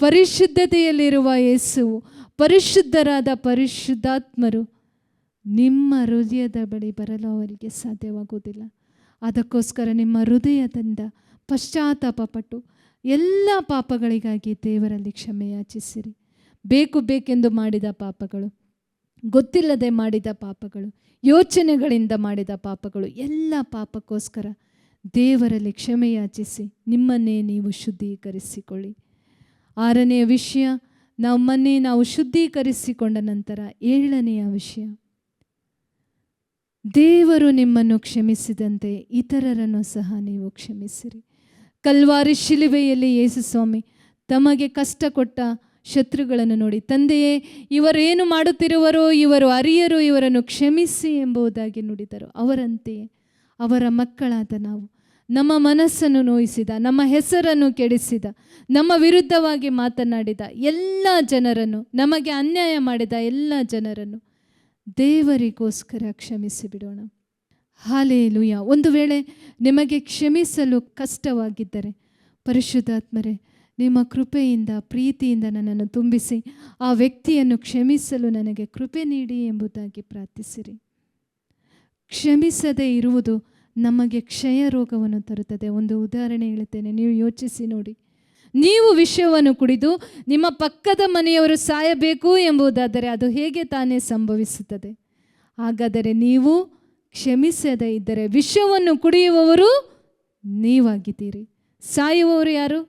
ಪರಿಶುದ್ಧತೆಯಲ್ಲಿರುವ ಯೇಸುವು, ಪರಿಶುದ್ಧರಾದ ಪರಿಶುದ್ಧಾತ್ಮರು ನಿಮ್ಮ ಹೃದಯದ ಬಳಿ ಬರಲು ಅವರಿಗೆ ಸಾಧ್ಯವಾಗುವುದಿಲ್ಲ. ಅದಕ್ಕೋಸ್ಕರ ನಿಮ್ಮ ಹೃದಯದಿಂದ ಪಶ್ಚಾತ್ತಾಪಪಟ್ಟು ಎಲ್ಲ ಪಾಪಗಳಿಗಾಗಿ ದೇವರಲ್ಲಿ ಕ್ಷಮೆ ಯಾಚಿಸಿರಿ. ಬೇಕೆಂದು ಮಾಡಿದ ಪಾಪಗಳು, ಗೊತ್ತಿಲ್ಲದೆ ಮಾಡಿದ ಪಾಪಗಳು, ಯೋಚನೆಗಳಿಂದ ಮಾಡಿದ ಪಾಪಗಳು, ಎಲ್ಲ ಪಾಪಕ್ಕೋಸ್ಕರ ದೇವರಲ್ಲಿ ಕ್ಷಮೆ ಯಾಚಿಸಿ ನಿಮ್ಮನ್ನೇ ನೀವು ಶುದ್ಧೀಕರಿಸಿಕೊಳ್ಳಿ. 6ನೆಯ ವಿಷಯ, ನಮ್ಮನ್ನೇ ನಾವು ಶುದ್ಧೀಕರಿಸಿಕೊಂಡ ನಂತರ 7ನೆಯ ವಿಷಯ, ದೇವರು ನಿಮ್ಮನ್ನು ಕ್ಷಮಿಸಿದಂತೆ ಇತರರನ್ನು ಸಹ ನೀವು ಕ್ಷಮಿಸಿರಿ. ಕಲ್ವಾರಿ ಶಿಲುಬೆಯಲ್ಲಿ ಯೇಸು ಸ್ವಾಮಿ ತಮಗೆ ಕಷ್ಟ ಕೊಟ್ಟ ಶತ್ರುಗಳನ್ನು ನೋಡಿ, ತಂದೆಯೇ, ಇವರೇನು ಮಾಡುತ್ತಿರುವರೋ ಇವರು ಅರಿಯರು, ಇವರನ್ನು ಕ್ಷಮಿಸಿ ಎಂಬುದಾಗಿ ನುಡಿದರು. ಅವರಂತೆಯೇ ಅವರ ಮಕ್ಕಳಾದ ನಾವು ನಮ್ಮ ಮನಸ್ಸನ್ನು ನೋಯಿಸಿದ, ನಮ್ಮ ಹೆಸರನ್ನು ಕೆಡಿಸಿದ, ನಮ್ಮ ವಿರುದ್ಧವಾಗಿ ಮಾತನಾಡಿದ ಎಲ್ಲ ಜನರನ್ನು, ನಮಗೆ ಅನ್ಯಾಯ ಮಾಡಿದ ಎಲ್ಲ ಜನರನ್ನು ದೇವರಿಗೋಸ್ಕರ ಕ್ಷಮಿಸಿ ಬಿಡೋಣ. ಹಾಲೆಲೂಯ. ಒಂದು ವೇಳೆ ನಿಮಗೆ ಕ್ಷಮಿಸಲು ಕಷ್ಟವಾಗಿದ್ದರೆ, ಪರಿಶುದ್ಧಾತ್ಮರೇ, ನಿಮ್ಮ ಕೃಪೆಯಿಂದ, ಪ್ರೀತಿಯಿಂದ ನನ್ನನ್ನು ತುಂಬಿಸಿ ಆ ವ್ಯಕ್ತಿಯನ್ನು ಕ್ಷಮಿಸಲು ನನಗೆ ಕೃಪೆ ನೀಡಿ ಎಂಬುದಾಗಿ ಪ್ರಾರ್ಥಿಸಿರಿ. ಕ್ಷಮಿಸದೇ ಇರುವುದು ನಮಗೆ ಕ್ಷಯ ರೋಗವನ್ನು ತರುತ್ತದೆ. ಒಂದು ಉದಾಹರಣೆ ಹೇಳುತ್ತೇನೆ, ನೀವು ಯೋಚಿಸಿ ನೋಡಿ. ನೀವು ವಿಷವನ್ನು ಕುಡಿದು ನಿಮ್ಮ ಪಕ್ಕದ ಮನೆಯವರು ಸಾಯಬೇಕು ಎಂಬುದಾದರೆ ಅದು ಹೇಗೆ ತಾನೇ ಸಂಭವಿಸುತ್ತದೆ? ಹಾಗಾದರೆ ನೀವು ಕ್ಷಮಿಸದೇ ಇದ್ದರೆ ವಿಷವನ್ನು ಕುಡಿಯುವವರು ನೀವಾಗಿದ್ದೀರಿ, ಸಾಯುವವರು ಯಾರು?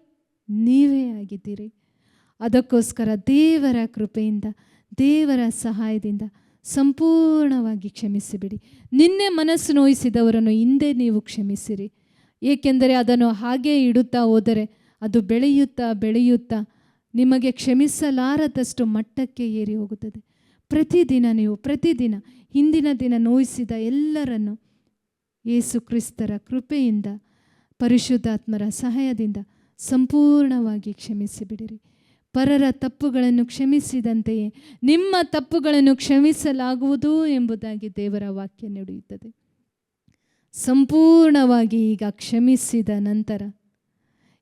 ನೀವೇ ಆಗಿದ್ದೀರಿ. ಅದಕ್ಕೋಸ್ಕರ ದೇವರ ಕೃಪೆಯಿಂದ, ದೇವರ ಸಹಾಯದಿಂದ ಸಂಪೂರ್ಣವಾಗಿ ಕ್ಷಮಿಸಿಬಿಡಿ. ನಿನ್ನೆ ಮನಸ್ಸು ನೋಯಿಸಿದವರನ್ನು ಹಿಂದೆ ನೀವು ಕ್ಷಮಿಸಿರಿ. ಏಕೆಂದರೆ ಅದನ್ನು ಹಾಗೇ ಇಡುತ್ತಾ ಹೋದರೆ ಅದು ಬೆಳೆಯುತ್ತಾ ಬೆಳೆಯುತ್ತಾ ನಿಮಗೆ ಕ್ಷಮಿಸಲಾರದಷ್ಟು ಮಟ್ಟಕ್ಕೆ ಏರಿ ಹೋಗುತ್ತದೆ. ಪ್ರತಿದಿನ ಹಿಂದಿನ ದಿನ ನೋಯಿಸಿದ ಎಲ್ಲರನ್ನು ಯೇಸು ಕ್ರಿಸ್ತರ ಕೃಪೆಯಿಂದ, ಪರಿಶುದ್ಧಾತ್ಮರ ಸಹಾಯದಿಂದ ಸಂಪೂರ್ಣವಾಗಿ ಕ್ಷಮಿಸಿಬಿಡಿರಿ. ಪರರ ತಪ್ಪುಗಳನ್ನು ಕ್ಷಮಿಸಿದಂತೆಯೇ ನಿಮ್ಮ ತಪ್ಪುಗಳನ್ನು ಕ್ಷಮಿಸಲಾಗುವುದು ಎಂಬುದಾಗಿ ದೇವರ ವಾಕ್ಯ ನುಡಿಯುತ್ತದೆ. ಸಂಪೂರ್ಣವಾಗಿ ಈಗ ಕ್ಷಮಿಸಿದ ನಂತರ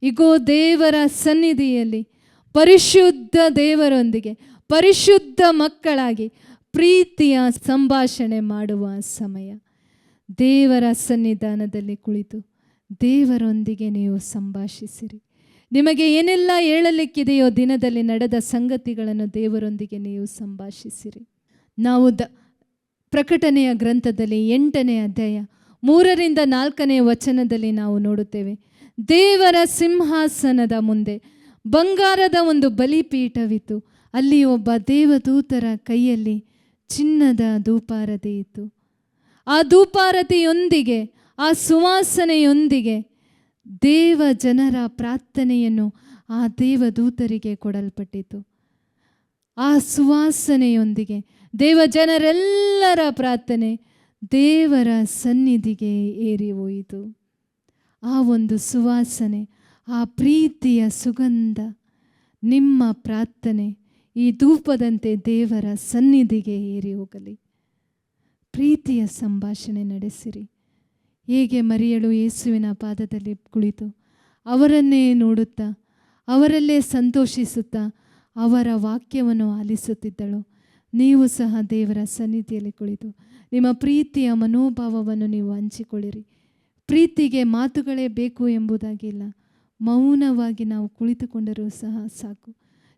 ಇಗೋ ದೇವರ ಸನ್ನಿಧಿಯಲ್ಲಿ ಪರಿಶುದ್ಧ ದೇವರೊಂದಿಗೆ, ಪರಿಶುದ್ಧ ಮಕ್ಕಳಾಗಿ ಪ್ರೀತಿಯ ಸಂಭಾಷಣೆ ಮಾಡುವ ಸಮಯ. ದೇವರ ಸನ್ನಿಧಾನದಲ್ಲಿ ಕುಳಿತು ದೇವರೊಂದಿಗೆ ನೀವು ಸಂಭಾಷಿಸಿರಿ. ನಿಮಗೆ ಏನೆಲ್ಲ ಹೇಳಲಿಕ್ಕಿದೆಯೋ ದಿನದಲ್ಲಿ ನಡೆದ ಸಂಗತಿಗಳನ್ನು ದೇವರೊಂದಿಗೆ ನೀವು ಸಂಭಾಷಿಸಿರಿ. ನಾವು ಪ್ರಕಟಣೆಯ ಗ್ರಂಥದಲ್ಲಿ 8ನೇ ಅಧ್ಯಾಯ 3ರಿಂದ 4ನೇ ವಚನದಲ್ಲಿ ನಾವು ನೋಡುತ್ತೇವೆ, ದೇವರ ಸಿಂಹಾಸನದ ಮುಂದೆ ಬಂಗಾರದ ಒಂದು ಬಲಿಪೀಠವಿತ್ತು. ಅಲ್ಲಿ ಒಬ್ಬ ದೇವದೂತರ ಕೈಯಲ್ಲಿ ಚಿನ್ನದ ಧೂಪಾರತಿ ಇತ್ತು. ಆ ಧೂಪಾರತಿಯೊಂದಿಗೆ, ಆ ಸುವಾಸನೆಯೊಂದಿಗೆ ದೇವ ಜನರ ಪ್ರಾರ್ಥನೆಯನ್ನು ಆ ದೇವದೂತರಿಗೆ ಕೊಡಲ್ಪಟ್ಟಿತು. ಆ ಸುವಾಸನೆಯೊಂದಿಗೆ ದೇವ ಜನರೆಲ್ಲರ ಪ್ರಾರ್ಥನೆ ದೇವರ ಸನ್ನಿಧಿಗೆ ಏರಿ ಹೋಯಿತು. ಆ ಒಂದು ಸುವಾಸನೆ, ಆ ಪ್ರೀತಿಯ ಸುಗಂಧ, ನಿಮ್ಮ ಪ್ರಾರ್ಥನೆ ಈ ಧೂಪದಂತೆ ದೇವರ ಸನ್ನಿಧಿಗೆ ಏರಿ ಹೋಗಲಿ. ಪ್ರೀತಿಯ ಸಂಭಾಷಣೆ ನಡೆಸಿರಿ. ಹೇಗೆ ಮರಿಯಳು ಯೇಸುವಿನ ಪಾದದಲ್ಲಿ ಕುಳಿತು ಅವರನ್ನೇ ನೋಡುತ್ತಾ, ಅವರಲ್ಲೇ ಸಂತೋಷಿಸುತ್ತಾ ಅವರ ವಾಕ್ಯವನ್ನು ಆಲಿಸುತ್ತಿದ್ದಳು, ನೀವು ಸಹ ದೇವರ ಸನ್ನಿಧಿಯಲ್ಲಿ ಕುಳಿತು ನಿಮ್ಮ ಪ್ರೀತಿಯ ಮನೋಭಾವವನ್ನು ನೀವು ಹಂಚಿಕೊಳ್ಳಿರಿ. ಪ್ರೀತಿಗೆ ಮಾತುಗಳೇ ಬೇಕು ಎಂಬುದಾಗಿಲ್ಲ, ಮೌನವಾಗಿ ನಾವು ಕುಳಿತುಕೊಂಡರೂ ಸಹ ಸಾಕು.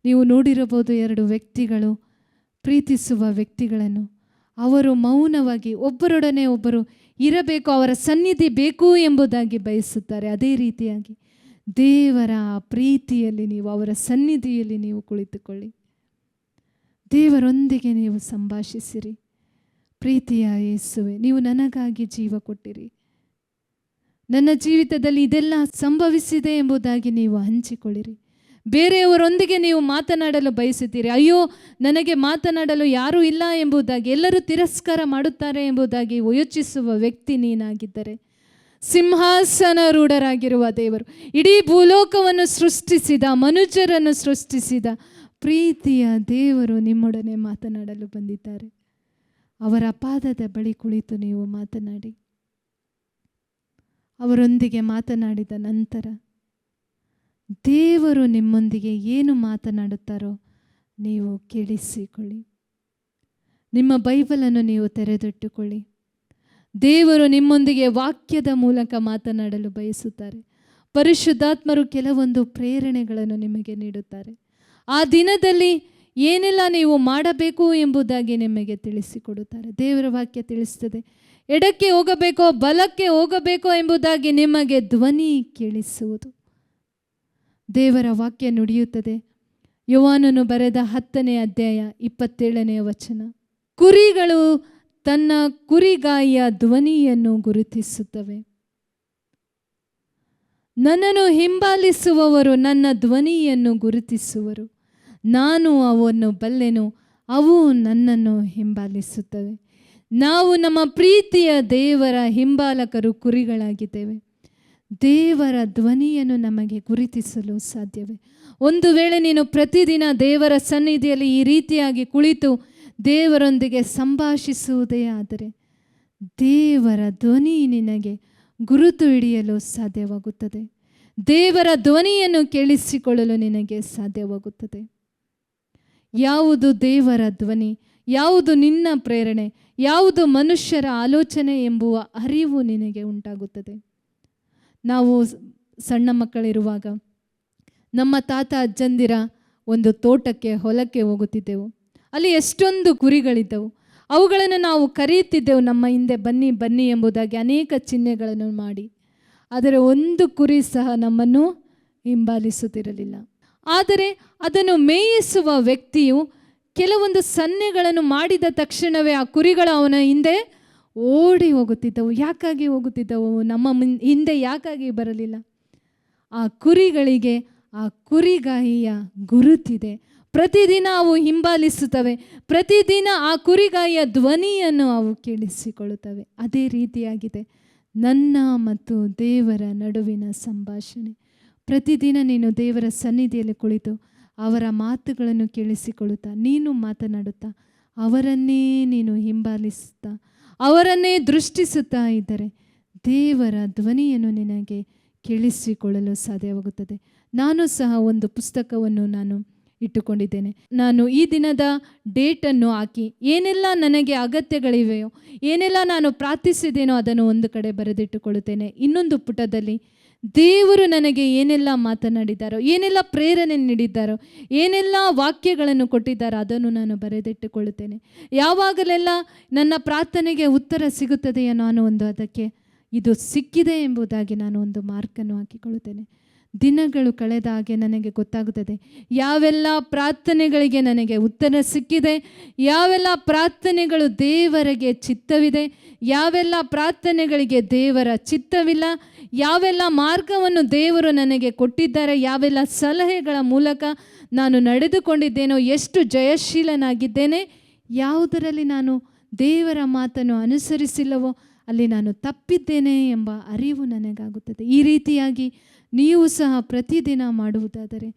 ನೀವು ನೋಡಿರಬಹುದು 2 ವ್ಯಕ್ತಿಗಳು ಪ್ರೀತಿಸುವ ವ್ಯಕ್ತಿಗಳನ್ನು, ಅವರು ಮೌನವಾಗಿ ಒಬ್ಬರೊಡನೆ ಒಬ್ಬರು ಇರಬೇಕು, ಅವರ ಸನ್ನಿಧಿ ಬೇಕು ಎಂಬುದಾಗಿ ಬಯಸುತ್ತಾರೆ. ಅದೇ ರೀತಿಯಾಗಿ ದೇವರ ಪ್ರೀತಿಯಲ್ಲಿ ನೀವು, ಅವರ ಸನ್ನಿಧಿಯಲ್ಲಿ ನೀವು ಕುಳಿತುಕೊಳ್ಳಿ. ದೇವರೊಂದಿಗೆ ನೀವು ಸಂಭಾಷಿಸಿರಿ. ಪ್ರೀತಿಯ ಯೇಸುವೆ, ನೀವು ನನಗಾಗಿ ಜೀವ ಕೊಟ್ಟಿರಿ, ನನ್ನ ಜೀವಿತದಲ್ಲಿ ಇದೆಲ್ಲ ಸಂಭವಿಸಿದೆ ಎಂಬುದಾಗಿ ನೀವು ಹಂಚಿಕೊಳ್ಳಿರಿ. ಬೇರೆಯವರೊಂದಿಗೆ ನೀವು ಮಾತನಾಡಲು ಬಯಸುತ್ತೀರಿ, ಅಯ್ಯೋ ನನಗೆ ಮಾತನಾಡಲು ಯಾರೂ ಇಲ್ಲ ಎಂಬುದಾಗಿ, ಎಲ್ಲರೂ ತಿರಸ್ಕಾರ ಮಾಡುತ್ತಾರೆ ಎಂಬುದಾಗಿ ಯೋಚಿಸುವ ವ್ಯಕ್ತಿ ನೀನಾಗಿದ್ದರೆ, ಸಿಂಹಾಸನಾರೂಢರಾಗಿರುವ ದೇವರು, ಇಡೀ ಭೂಲೋಕವನ್ನು ಸೃಷ್ಟಿಸಿದ, ಮನುಷ್ಯರನ್ನು ಸೃಷ್ಟಿಸಿದ ಪ್ರೀತಿಯ ದೇವರು ನಿಮ್ಮೊಡನೆ ಮಾತನಾಡಲು ಬಂದಿದ್ದಾರೆ. ಅವರ ಪಾದದ ಬಳಿ ಕುಳಿತು ನೀವು ಮಾತನಾಡಿ. ಅವರೊಂದಿಗೆ ಮಾತನಾಡಿದ ನಂತರ ದೇವರು ನಿಮ್ಮೊಂದಿಗೆ ಏನು ಮಾತನಾಡುತ್ತಾರೋ ನೀವು ಕೇಳಿಸಿಕೊಳ್ಳಿ. ನಿಮ್ಮ ಬೈಬಲನ್ನು ನೀವು ತೆರೆದಿಟ್ಟುಕೊಳ್ಳಿ. ದೇವರು ನಿಮ್ಮೊಂದಿಗೆ ವಾಕ್ಯದ ಮೂಲಕ ಮಾತನಾಡಲು ಬಯಸುತ್ತಾರೆ. ಪರಿಶುದ್ಧಾತ್ಮರು ಕೆಲವೊಂದು ಪ್ರೇರಣೆಗಳನ್ನು ನಿಮಗೆ ನೀಡುತ್ತಾರೆ. ಆ ದಿನದಲ್ಲಿ ಏನೆಲ್ಲ ನೀವು ಮಾಡಬೇಕು ಎಂಬುದಾಗಿ ನಿಮಗೆ ತಿಳಿಸಿಕೊಡುತ್ತಾರೆ. ದೇವರ ವಾಕ್ಯ ತಿಳಿಸ್ತದೆ, ಎಡಕ್ಕೆ ಹೋಗಬೇಕೋ ಬಲಕ್ಕೆ ಹೋಗಬೇಕೋ ಎಂಬುದಾಗಿ ನಿಮಗೆ ಧ್ವನಿ ಕೇಳಿಸುವುದು. ದೇವರ ವಾಕ್ಯ ನುಡಿಯುತ್ತದೆ. ಯೋಹಾನನು ಬರೆದ 10ನೇ ಅಧ್ಯಾಯ 27ನೇ ವಚನ, ಕುರಿಗಳು ತನ್ನ ಕುರಿಗಾಯಿಯ ಧ್ವನಿಯನ್ನು ಗುರುತಿಸುತ್ತವೆ. ನನ್ನನ್ನು ಹಿಂಬಾಲಿಸುವವರು ನನ್ನ ಧ್ವನಿಯನ್ನು ಗುರುತಿಸುವರು, ನಾನು ಅವನ್ನು ಬಲ್ಲೆನು, ಅವು ನನ್ನನ್ನು ಹಿಂಬಾಲಿಸುತ್ತವೆ. ನಾವು ನಮ್ಮ ಪ್ರೀತಿಯ ದೇವರ ಹಿಂಬಾಲಕರು, ಕುರಿಗಳಾಗಿದ್ದೇವೆ. ದೇವರ ಧ್ವನಿಯನ್ನು ನಮಗೆ ಗುರುತಿಸಲು ಸಾಧ್ಯವೇ? ಒಂದು ವೇಳೆ ನೀನು ಪ್ರತಿದಿನ ದೇವರ ಸನ್ನಿಧಿಯಲ್ಲಿ ಈ ರೀತಿಯಾಗಿ ಕುಳಿತು ದೇವರೊಂದಿಗೆ ಸಂಭಾಷಿಸುವುದೇ ಆದರೆ ದೇವರ ಧ್ವನಿ ನಿನಗೆ ಗುರುತು ಹಿಡಿಯಲು ಸಾಧ್ಯವಾಗುತ್ತದೆ. ದೇವರ ಧ್ವನಿಯನ್ನು ಕೇಳಿಸಿಕೊಳ್ಳಲು ನಿನಗೆ ಸಾಧ್ಯವಾಗುತ್ತದೆ. ಯಾವುದು ದೇವರ ಧ್ವನಿ, ಯಾವುದು ನಿನ್ನ ಪ್ರೇರಣೆ, ಯಾವುದು ಮನುಷ್ಯರ ಆಲೋಚನೆ ಎಂಬುವ ಅರಿವು ನಿನಗೆ ಉಂಟಾಗುತ್ತದೆ. ನಾವು ಸಣ್ಣ ಮಕ್ಕಳಿರುವಾಗ ನಮ್ಮ ತಾತ ಅಜ್ಜಂದಿರ ಒಂದು ತೋಟಕ್ಕೆ, ಹೊಲಕ್ಕೆ ಹೋಗುತ್ತಿದ್ದೆವು. ಅಲ್ಲಿ ಎಷ್ಟೊಂದು ಕುರಿಗಳಿದ್ದವು. ಅವುಗಳನ್ನು ನಾವು ಕರೆಯುತ್ತಿದ್ದೆವು, ನಮ್ಮ ಹಿಂದೆ ಬನ್ನಿ ಬನ್ನಿ ಎಂಬುದಾಗಿ ಅನೇಕ ಚಿಹ್ನೆಗಳನ್ನು ಮಾಡಿ. ಆದರೆ ಒಂದು ಕುರಿ ಸಹ ನಮ್ಮನ್ನು ಹಿಂಬಾಲಿಸುತ್ತಿರಲಿಲ್ಲ. ಆದರೆ ಅದನ್ನು ಮೇಯಿಸುವ ವ್ಯಕ್ತಿಯು ಕೆಲವೊಂದು ಸನ್ನೆಗಳನ್ನು ಮಾಡಿದ ತಕ್ಷಣವೇ ಆ ಕುರಿಗಳು ಅವನ ಹಿಂದೆ ಓಡಿ ಹೋಗುತ್ತಿದ್ದವು. ಯಾಕಾಗಿ ಹೋಗುತ್ತಿದ್ದವು? ನಮ್ಮ ಹಿಂದೆ ಯಾಕಾಗಿ ಬರಲಿಲ್ಲ? ಆ ಕುರಿಗಳಿಗೆ ಆ ಕುರಿಗಾಯಿಯ ಗುರುತಿದೆ. ಪ್ರತಿದಿನ ಅವು ಹಿಂಬಾಲಿಸುತ್ತವೆ. ಪ್ರತಿದಿನ ಆ ಕುರಿಗಾಯಿಯ ಧ್ವನಿಯನ್ನು ಅವು ಕೇಳಿಸಿಕೊಳ್ಳುತ್ತವೆ. ಅದೇ ರೀತಿಯಾಗಿದೆ ನನ್ನ ಮತ್ತು ದೇವರ ನಡುವಿನ ಸಂಭಾಷಣೆ. ಪ್ರತಿದಿನ ನೀನು ದೇವರ ಸನ್ನಿಧಿಯಲ್ಲಿ ಕುಳಿತು ಅವರ ಮಾತುಗಳನ್ನು ಕೇಳಿಸಿಕೊಳ್ಳುತ್ತಾ, ನೀನು ಮಾತನಾಡುತ್ತಾ, ಅವರನ್ನೇ ನೀನು ಹಿಂಬಾಲಿಸುತ್ತಾ, ಅವರನ್ನೇ ದೃಷ್ಟಿಸುತ್ತಾ ಇದ್ದರೆ ದೇವರ ಧ್ವನಿಯನ್ನು ನಿನಗೆ ಕೇಳಿಸಿಕೊಳ್ಳಲು ಸಾಧ್ಯವಾಗುತ್ತದೆ. ನಾನು ಸಹ ಒಂದು ಪುಸ್ತಕವನ್ನು ನಾನು ಇಟ್ಟುಕೊಂಡಿದ್ದೇನೆ. ನಾನು ಈ ದಿನದ ಡೇಟನ್ನು ಹಾಕಿ ಏನೆಲ್ಲ ನನಗೆ ಅಗತ್ಯಗಳಿವೆಯೋ, ಏನೆಲ್ಲ ನಾನು ಪ್ರಾರ್ಥಿಸಿದ್ದೇನೋ ಅದನ್ನು ಒಂದು ಕಡೆ ಬರೆದಿಟ್ಟುಕೊಳ್ಳುತ್ತೇನೆ. ಇನ್ನೊಂದು ಪುಟದಲ್ಲಿ ದೇವರು ನನಗೆ ಏನೆಲ್ಲ ಮಾತನಾಡಿದ್ದಾರೋ, ಏನೆಲ್ಲ ಪ್ರೇರಣೆ ನೀಡಿದ್ದಾರೋ, ಏನೆಲ್ಲ ವಾಕ್ಯಗಳನ್ನು ಕೊಟ್ಟಿದ್ದಾರೋ ಅದನ್ನು ನಾನು ಬರೆದಿಟ್ಟುಕೊಳ್ಳುತ್ತೇನೆ. ಯಾವಾಗಲೆಲ್ಲ ನನ್ನ ಪ್ರಾರ್ಥನೆಗೆ ಉತ್ತರ ಸಿಗುತ್ತದೆಯೋ ನಾನು ಒಂದು ಅದಕ್ಕೆ ಇದು ಸಿಕ್ಕಿದೆ ಎಂಬುದಾಗಿ ನಾನು ಒಂದು ಮಾರ್ಕನ್ನು ಹಾಕಿಕೊಳ್ಳುತ್ತೇನೆ. ದಿನಗಳು ಕಳೆದ ಹಾಗೆ ನನಗೆ ಗೊತ್ತಾಗುತ್ತದೆ ಯಾವೆಲ್ಲ ಪ್ರಾರ್ಥನೆಗಳಿಗೆ ನನಗೆ ಉತ್ತರ ಸಿಕ್ಕಿದೆ, ಯಾವೆಲ್ಲ ಪ್ರಾರ್ಥನೆಗಳು ದೇವರಿಗೆ ಚಿತ್ತವಿದೆ, ಯಾವೆಲ್ಲ ಪ್ರಾರ್ಥನೆಗಳಿಗೆ ದೇವರ ಚಿತ್ತವಿಲ್ಲ, ಯಾವೆಲ್ಲ ಮಾರ್ಗವನ್ನು ದೇವರು ನನಗೆ ಕೊಟ್ಟಿದ್ದಾರೆ, ಯಾವೆಲ್ಲ ಸಲಹೆಗಳ ಮೂಲಕ ನಾನು ನಡೆದುಕೊಂಡಿದ್ದೇನೋ, ಎಷ್ಟು ಜಯಶೀಲನಾಗಿದ್ದೇನೆ, ಯಾವುದರಲ್ಲಿ ನಾನು ದೇವರ ಮಾತನ್ನು ಅನುಸರಿಸಿಲ್ಲವೋ ಅಲ್ಲಿ ನಾನು ತಪ್ಪಿದ್ದೇನೆ ಎಂಬ ಅರಿವು ನನಗಾಗುತ್ತದೆ. ಈ ರೀತಿಯಾಗಿ ನೀವು ಸಹ ಪ್ರತಿದಿನ ಮಾಡುವುದಾದರೆ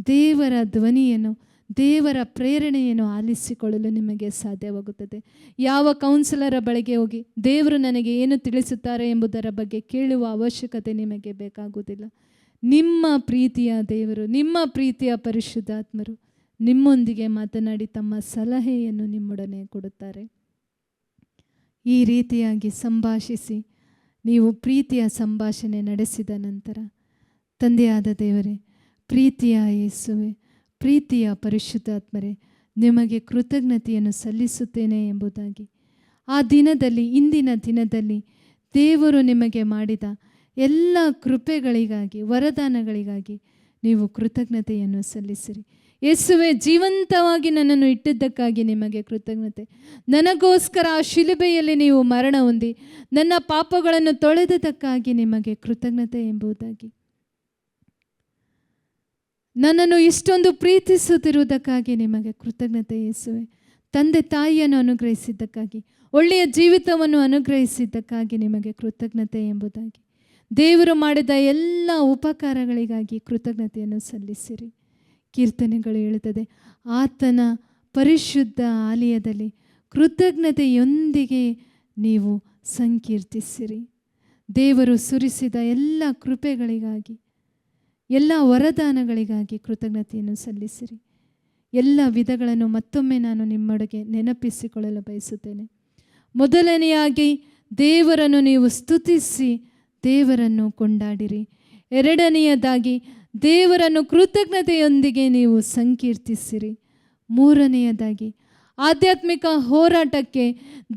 ದೇವರ ಧ್ವನಿಯನ್ನು, ದೇವರ ಪ್ರೇರಣೆಯನ್ನು ಆಲಿಸಿಕೊಳ್ಳಲು ನಿಮಗೆ ಸಾಧ್ಯವಾಗುತ್ತದೆ. ಯಾವ ಕೌನ್ಸಿಲರ ಬಳಿಗೆ ಹೋಗಿ ದೇವರು ನನಗೆ ಏನು ತಿಳಿಸುತ್ತಾರೆ ಎಂಬುದರ ಬಗ್ಗೆ ಕೇಳುವ ಅವಶ್ಯಕತೆ ನಿಮಗೆ ಬೇಕಾಗುವುದಿಲ್ಲ. ನಿಮ್ಮ ಪ್ರೀತಿಯ ದೇವರು, ನಿಮ್ಮ ಪ್ರೀತಿಯ ಪರಿಶುದ್ಧಾತ್ಮರು ನಿಮ್ಮೊಂದಿಗೆ ಮಾತನಾಡಿ ತಮ್ಮ ಸಲಹೆಯನ್ನು ನಿಮ್ಮೊಡನೆ ಕೊಡುತ್ತಾರೆ. ಈ ರೀತಿಯಾಗಿ ಸಂಭಾಷಿಸಿ ನೀವು ಪ್ರೀತಿಯ ಸಂಭಾಷಣೆ ನಡೆಸಿದ ನಂತರ, ತಂದೆಯಾದ ದೇವರೇ, ಪ್ರೀತಿಯ ಯೇಸುವೆ, ಪ್ರೀತಿಯ ಪರಿಶುದ್ಧಾತ್ಮರೇ, ನಿಮಗೆ ಕೃತಜ್ಞತೆಯನ್ನು ಸಲ್ಲಿಸುತ್ತೇನೆ ಎಂಬುದಾಗಿ ಆ ದಿನದಲ್ಲಿ, ಇಂದಿನ ದಿನದಲ್ಲಿ ದೇವರು ನಿಮಗೆ ಮಾಡಿದ ಎಲ್ಲ ಕೃಪೆಗಳಿಗಾಗಿ, ವರದಾನಗಳಿಗಾಗಿ ನೀವು ಕೃತಜ್ಞತೆಯನ್ನು ಸಲ್ಲಿಸಿರಿ. ಯೇಸುವೆ, ಜೀವಂತವಾಗಿ ನನ್ನನ್ನು ಇಟ್ಟಿದ್ದಕ್ಕಾಗಿ ನಿಮಗೆ ಕೃತಜ್ಞತೆ. ನನಗೋಸ್ಕರ ಆ ಶಿಲುಬೆಯಲ್ಲಿ ನೀವು ಮರಣ ಹೊಂದಿ ನನ್ನ ಪಾಪಗಳನ್ನು ತೊಳೆದದಕ್ಕಾಗಿ ನಿಮಗೆ ಕೃತಜ್ಞತೆ ಎಂಬುದಾಗಿ, ನನ್ನನ್ನು ಇಷ್ಟೊಂದು ಪ್ರೀತಿಸುತ್ತಿರುವುದಕ್ಕಾಗಿ ನಿಮಗೆ ಕೃತಜ್ಞತೆ ಯೇಸುವೆ. ತಂದೆ ತಾಯಿಯನ್ನು ಅನುಗ್ರಹಿಸಿದ್ದಕ್ಕಾಗಿ, ಒಳ್ಳೆಯ ಜೀವಿತವನ್ನು ಅನುಗ್ರಹಿಸಿದ್ದಕ್ಕಾಗಿ ನಿಮಗೆ ಕೃತಜ್ಞತೆ ಎಂಬುದಾಗಿ, ದೇವರು ಮಾಡಿದ ಎಲ್ಲ ಉಪಕಾರಗಳಿಗಾಗಿ ಕೃತಜ್ಞತೆಯನ್ನು ಸಲ್ಲಿಸಿರಿ. ಕೀರ್ತನೆಗಳು ಹೇಳುತ್ತದೆ, ಆತನ ಪರಿಶುದ್ಧ ಆಲಯದಲ್ಲಿ ಕೃತಜ್ಞತೆಯೊಂದಿಗೆ ನೀವು ಸಂಕೀರ್ತಿಸಿರಿ. ದೇವರು ಸುರಿಸಿದ ಎಲ್ಲ ಕೃಪೆಗಳಿಗಾಗಿ, ಎಲ್ಲ ವರದಾನಗಳಿಗಾಗಿ ಕೃತಜ್ಞತೆಯನ್ನು ಸಲ್ಲಿಸಿರಿ. ಎಲ್ಲ ವಿಧಗಳನ್ನು ಮತ್ತೊಮ್ಮೆ ನಾನು ನಿಮ್ಮೊಳಗೆ ನೆನಪಿಸಿಕೊಳ್ಳಲು ಬಯಸುತ್ತೇನೆ. ಮೊದಲನೆಯಾಗಿ ದೇವರನ್ನು ನೀವು ಸ್ತುತಿಸಿ ದೇವರನ್ನು ಕೊಂಡಾಡಿರಿ. ಎರಡನೆಯದಾಗಿ ದೇವರನ್ನು ಕೃತಜ್ಞತೆಯೊಂದಿಗೆ ನೀವು ಸಂಕೀರ್ತಿಸಿರಿ. ಮೂರನೆಯದಾಗಿ ಆಧ್ಯಾತ್ಮಿಕ ಹೋರಾಟಕ್ಕೆ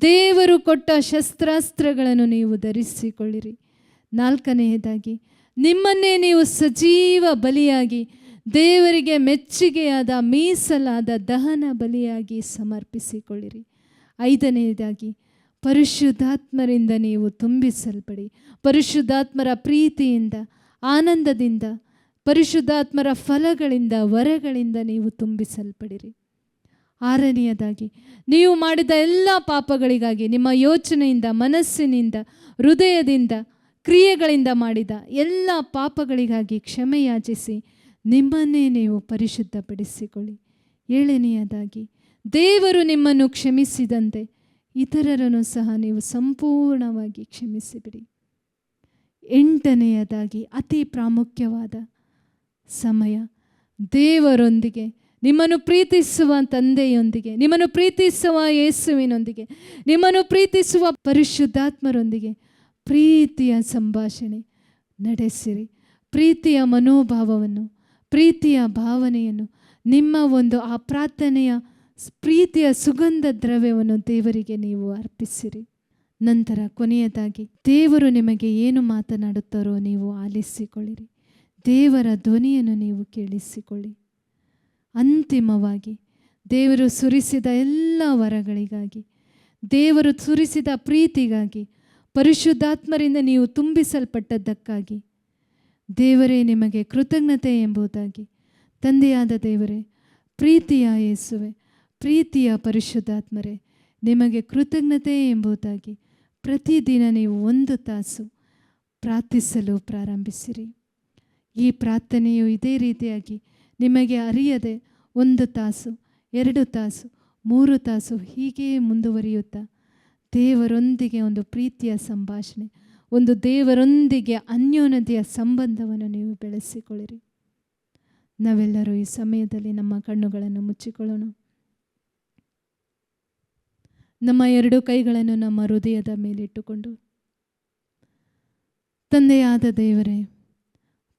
ದೇವರು ಕೊಟ್ಟ ಶಸ್ತ್ರಾಸ್ತ್ರಗಳನ್ನು ನೀವು ಧರಿಸಿಕೊಳ್ಳಿರಿ. ನಾಲ್ಕನೆಯದಾಗಿ ನಿಮ್ಮನ್ನೇ ನೀವು ಸಜೀವ ಬಲಿಯಾಗಿ, ದೇವರಿಗೆ ಮೆಚ್ಚುಗೆಯಾದ ಮೀಸಲಾದ ದಹನ ಬಲಿಯಾಗಿ ಸಮರ್ಪಿಸಿಕೊಳ್ಳಿರಿ. ಐದನೆಯದಾಗಿ ಪರಿಶುದ್ಧಾತ್ಮರಿಂದ ನೀವು ತುಂಬಿಸಲ್ಪಡಿ. ಪರಿಶುದ್ಧಾತ್ಮರ ಪ್ರೀತಿಯಿಂದ, ಆನಂದದಿಂದ, ಪರಿಶುದ್ಧಾತ್ಮರ ಫಲಗಳಿಂದ, ವರಗಳಿಂದ ನೀವು ತುಂಬಿಸಲ್ಪಡಿರಿ. ಆರನೆಯದಾಗಿ ನೀವು ಮಾಡಿದ ಎಲ್ಲ ಪಾಪಗಳಿಗಾಗಿ, ನಿಮ್ಮ ಯೋಚನೆಯಿಂದ, ಮನಸ್ಸಿನಿಂದ, ಹೃದಯದಿಂದ, ಕ್ರಿಯೆಗಳಿಂದ ಮಾಡಿದ ಎಲ್ಲ ಪಾಪಗಳಿಗಾಗಿ ಕ್ಷಮೆಯಾಚಿಸಿ ನಿಮ್ಮನ್ನೇ ನೀವು ಪರಿಶುದ್ಧಪಡಿಸಿಕೊಳ್ಳಿ. ಏಳನೆಯದಾಗಿ ದೇವರು ನಿಮ್ಮನ್ನು ಕ್ಷಮಿಸಿದಂತೆ ಇತರರನ್ನು ಸಹ ನೀವು ಸಂಪೂರ್ಣವಾಗಿ ಕ್ಷಮಿಸಿಬಿಡಿ. ಎಂಟನೆಯದಾಗಿ ಅತಿ ಪ್ರಾಮುಖ್ಯವಾದ ಸಮಯ, ದೇವರೊಂದಿಗೆ, ನಿಮ್ಮನ್ನು ಪ್ರೀತಿಸುವ ತಂದೆಯೊಂದಿಗೆ, ನಿಮ್ಮನ್ನು ಪ್ರೀತಿಸುವ ಯೇಸುವಿನೊಂದಿಗೆ, ನಿಮ್ಮನ್ನು ಪ್ರೀತಿಸುವ ಪರಿಶುದ್ಧಾತ್ಮರೊಂದಿಗೆ ಪ್ರೀತಿಯ ಸಂಭಾಷಣೆ ನಡೆಸಿರಿ. ಪ್ರೀತಿಯ ಮನೋಭಾವವನ್ನು, ಪ್ರೀತಿಯ ಭಾವನೆಯನ್ನು, ನಿಮ್ಮ ಒಂದು ಆ ಪ್ರಾರ್ಥನೆಯ ಪ್ರೀತಿಯ ಸುಗಂಧ ದ್ರವ್ಯವನ್ನು ದೇವರಿಗೆ ನೀವು ಅರ್ಪಿಸಿರಿ. ನಂತರ ಕೊನೆಯದಾಗಿ ದೇವರು ನಿಮಗೆ ಏನು ಮಾತನಾಡುತ್ತಾರೋ ನೀವು ಆಲಿಸಿಕೊಳ್ಳಿರಿ. ದೇವರ ಧ್ವನಿಯನ್ನು ನೀವು ಕೇಳಿಸಿಕೊಳ್ಳಿ. ಅಂತಿಮವಾಗಿ ದೇವರು ಸುರಿಸಿದ ಎಲ್ಲ ವರಗಳಿಗಾಗಿ, ದೇವರು ಸುರಿಸಿದ ಪ್ರೀತಿಗಾಗಿ, ಪರಿಶುದ್ಧಾತ್ಮರಿಂದ ನೀವು ತುಂಬಿಸಲ್ಪಟ್ಟದ್ದಕ್ಕಾಗಿ ದೇವರೇ ನಿಮಗೆ ಕೃತಜ್ಞತೆ ಎಂಬುದಾಗಿ, ತಂದೆಯಾದ ದೇವರೇ, ಪ್ರೀತಿಯ ಯೇಸುವೆ, ಪ್ರೀತಿಯ ಪರಿಶುದ್ಧಾತ್ಮರೇ, ನಿಮಗೆ ಕೃತಜ್ಞತೆ ಎಂಬುದಾಗಿ ಪ್ರತಿದಿನ ನೀವು 1 ತಾಸು ಪ್ರಾರ್ಥಿಸಲು ಪ್ರಾರಂಭಿಸಿರಿ. ಈ ಪ್ರಾರ್ಥನೆಯು ಇದೇ ರೀತಿಯಾಗಿ ನಿಮಗೆ ಅರಿಯದೆ 1 ತಾಸು, 2 ತಾಸು, 3 ತಾಸು ಹೀಗೆ ಮುಂದುವರಿಯುತ್ತಾ ದೇವರೊಂದಿಗೆ ಒಂದು ಪ್ರೀತಿಯ ಸಂಭಾಷಣೆ, ಒಂದು ದೇವರೊಂದಿಗೆ ಅನ್ಯೋನ್ಯತೆಯ ಸಂಬಂಧವನ್ನು ನೀವು ಬೆಳೆಸಿಕೊಳ್ಳಿರಿ. ನಾವೆಲ್ಲರೂ ಈ ಸಮಯದಲ್ಲಿ ನಮ್ಮ ಕಣ್ಣುಗಳನ್ನು ಮುಚ್ಚಿಕೊಳ್ಳೋಣ. ನಮ್ಮ ಎರಡು ಕೈಗಳನ್ನು ನಮ್ಮ ಹೃದಯದ ಮೇಲಿಟ್ಟುಕೊಂಡು, ತಂದೆಯಾದ ದೇವರೇ,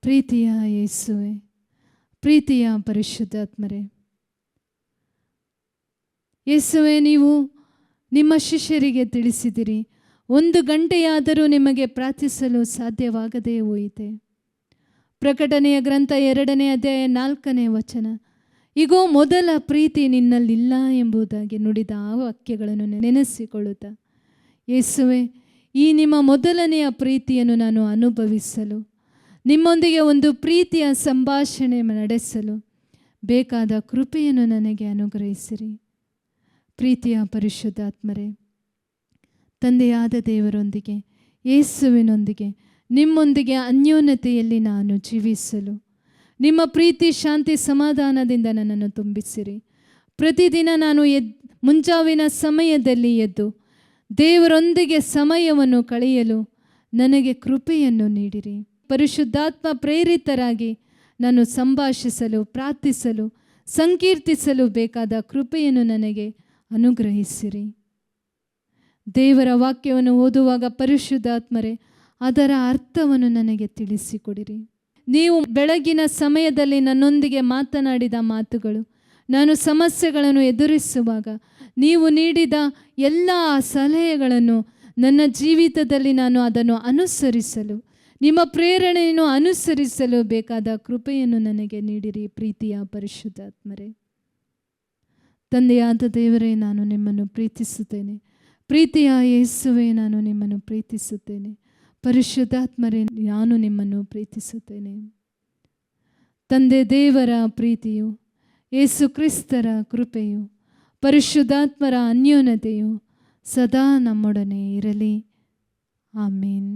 ಪ್ರೀತಿಯ ಯೇಸುವೆ, ಪ್ರೀತಿಯ ಪರಿಶುದ್ಧಾತ್ಮರೇ, ಯೇಸುವೆ, ನೀವು ನಿಮ್ಮ ಶಿಷ್ಯರಿಗೆ ತಿಳಿಸಿದಿರಿ, 1 ಗಂಟೆಯಾದರೂ ನಿಮಗೆ ಪ್ರಾರ್ಥಿಸಲು ಸಾಧ್ಯವಾಗದೇ ಹೋಯಿತೆ. ಪ್ರಕಟಣೆಯ ಗ್ರಂಥ 2ನೇ ಅಧ್ಯಾಯ 4ನೇ ವಚನ, ಈಗೋ ಮೊದಲ ಪ್ರೀತಿ ನಿನ್ನಲ್ಲಿಲ್ಲ ಎಂಬುದಾಗಿ ನುಡಿದ ಆ ವಾಕ್ಯಗಳನ್ನು ನೆನೆಸಿಕೊಳ್ಳುತ್ತಾ, ಯೇಸುವೆ, ಈ ನಿಮ್ಮ ಮೊದಲನೆಯ ಪ್ರೀತಿಯನ್ನು ನಾನು ಅನುಭವಿಸಲು, ನಿಮ್ಮೊಂದಿಗೆ ಒಂದು ಪ್ರೀತಿಯ ಸಂಭಾಷಣೆ ನಡೆಸಲು ಬೇಕಾದ ಕೃಪೆಯನ್ನು ನನಗೆ ಅನುಗ್ರಹಿಸಿರಿ. ಪ್ರೀತಿಯ ಪರಿಶುದ್ಧಾತ್ಮರೇ, ತಂದೆಯಾದ ದೇವರೊಂದಿಗೆ, ಯೇಸುವಿನೊಂದಿಗೆ, ನಿಮ್ಮೊಂದಿಗೆ ಅನ್ಯೋನ್ಯತೆಯಲ್ಲಿ ನಾನು ಜೀವಿಸಲು ನಿಮ್ಮ ಪ್ರೀತಿ, ಶಾಂತಿ, ಸಮಾಧಾನದಿಂದ ನನ್ನನ್ನು ತುಂಬಿಸಿರಿ. ಪ್ರತಿದಿನ ನಾನು ಮುಂಜಾವಿನ ಸಮಯದಲ್ಲಿ ಎದ್ದು ದೇವರೊಂದಿಗೆ ಸಮಯವನ್ನು ಕಳೆಯಲು ನನಗೆ ಕೃಪೆಯನ್ನು ನೀಡಿರಿ. ಪರಿಶುದ್ಧಾತ್ಮ ಪ್ರೇರಿತರಾಗಿ ನಾನು ಸಂಭಾಷಿಸಲು, ಪ್ರಾರ್ಥಿಸಲು, ಸಂಕೀರ್ತಿಸಲು ಬೇಕಾದ ಕೃಪೆಯನ್ನು ನನಗೆ ಅನುಗ್ರಹಿಸಿರಿ. ದೇವರ ವಾಕ್ಯವನ್ನು ಓದುವಾಗ ಪರಿಶುದ್ಧಾತ್ಮರೇ, ಅದರ ಅರ್ಥವನ್ನು ನನಗೆ ತಿಳಿಸಿಕೊಡಿರಿ. ನೀವು ಬೆಳಗಿನ ಸಮಯದಲ್ಲಿ ನನ್ನೊಂದಿಗೆ ಮಾತನಾಡಿದ ಮಾತುಗಳು, ನಾನು ಸಮಸ್ಯೆಗಳನ್ನು ಎದುರಿಸುವಾಗ ನೀವು ನೀಡಿದ ಎಲ್ಲ ಸಲಹೆಗಳನ್ನು ನನ್ನ ಜೀವಿತದಲ್ಲಿ ನಾನು ಅದನ್ನು ಅನುಸರಿಸಲು, ನಿಮ್ಮ ಪ್ರೇರಣೆಯನ್ನು ಅನುಸರಿಸಲು ಬೇಕಾದ ಕೃಪೆಯನ್ನು ನನಗೆ ನೀಡಿರಿ. ಪ್ರೀತಿಯ ಪರಿಶುದ್ಧಾತ್ಮರೇ, ತಂದೆಯಾದ ದೇವರೇ, ನಾನು ನಿಮ್ಮನ್ನು ಪ್ರೀತಿಸುತ್ತೇನೆ. ಪ್ರೀತಿಯ ಯೇಸುವೆ, ನಾನು ನಿಮ್ಮನ್ನು ಪ್ರೀತಿಸುತ್ತೇನೆ. ಪರಿಶುದ್ಧಾತ್ಮರೇ, ನಾನು ನಿಮ್ಮನ್ನು ಪ್ರೀತಿಸುತ್ತೇನೆ. ತಂದೆ ದೇವರ ಪ್ರೀತಿಯು, ಯೇಸು ಕ್ರಿಸ್ತರ ಕೃಪೆಯು, ಪರಿಶುದ್ಧಾತ್ಮರ ಅನ್ಯೋನ್ಯತೆಯು ಸದಾ ನಮ್ಮೊಡನೆ ಇರಲಿ. ಆಮೇನ್.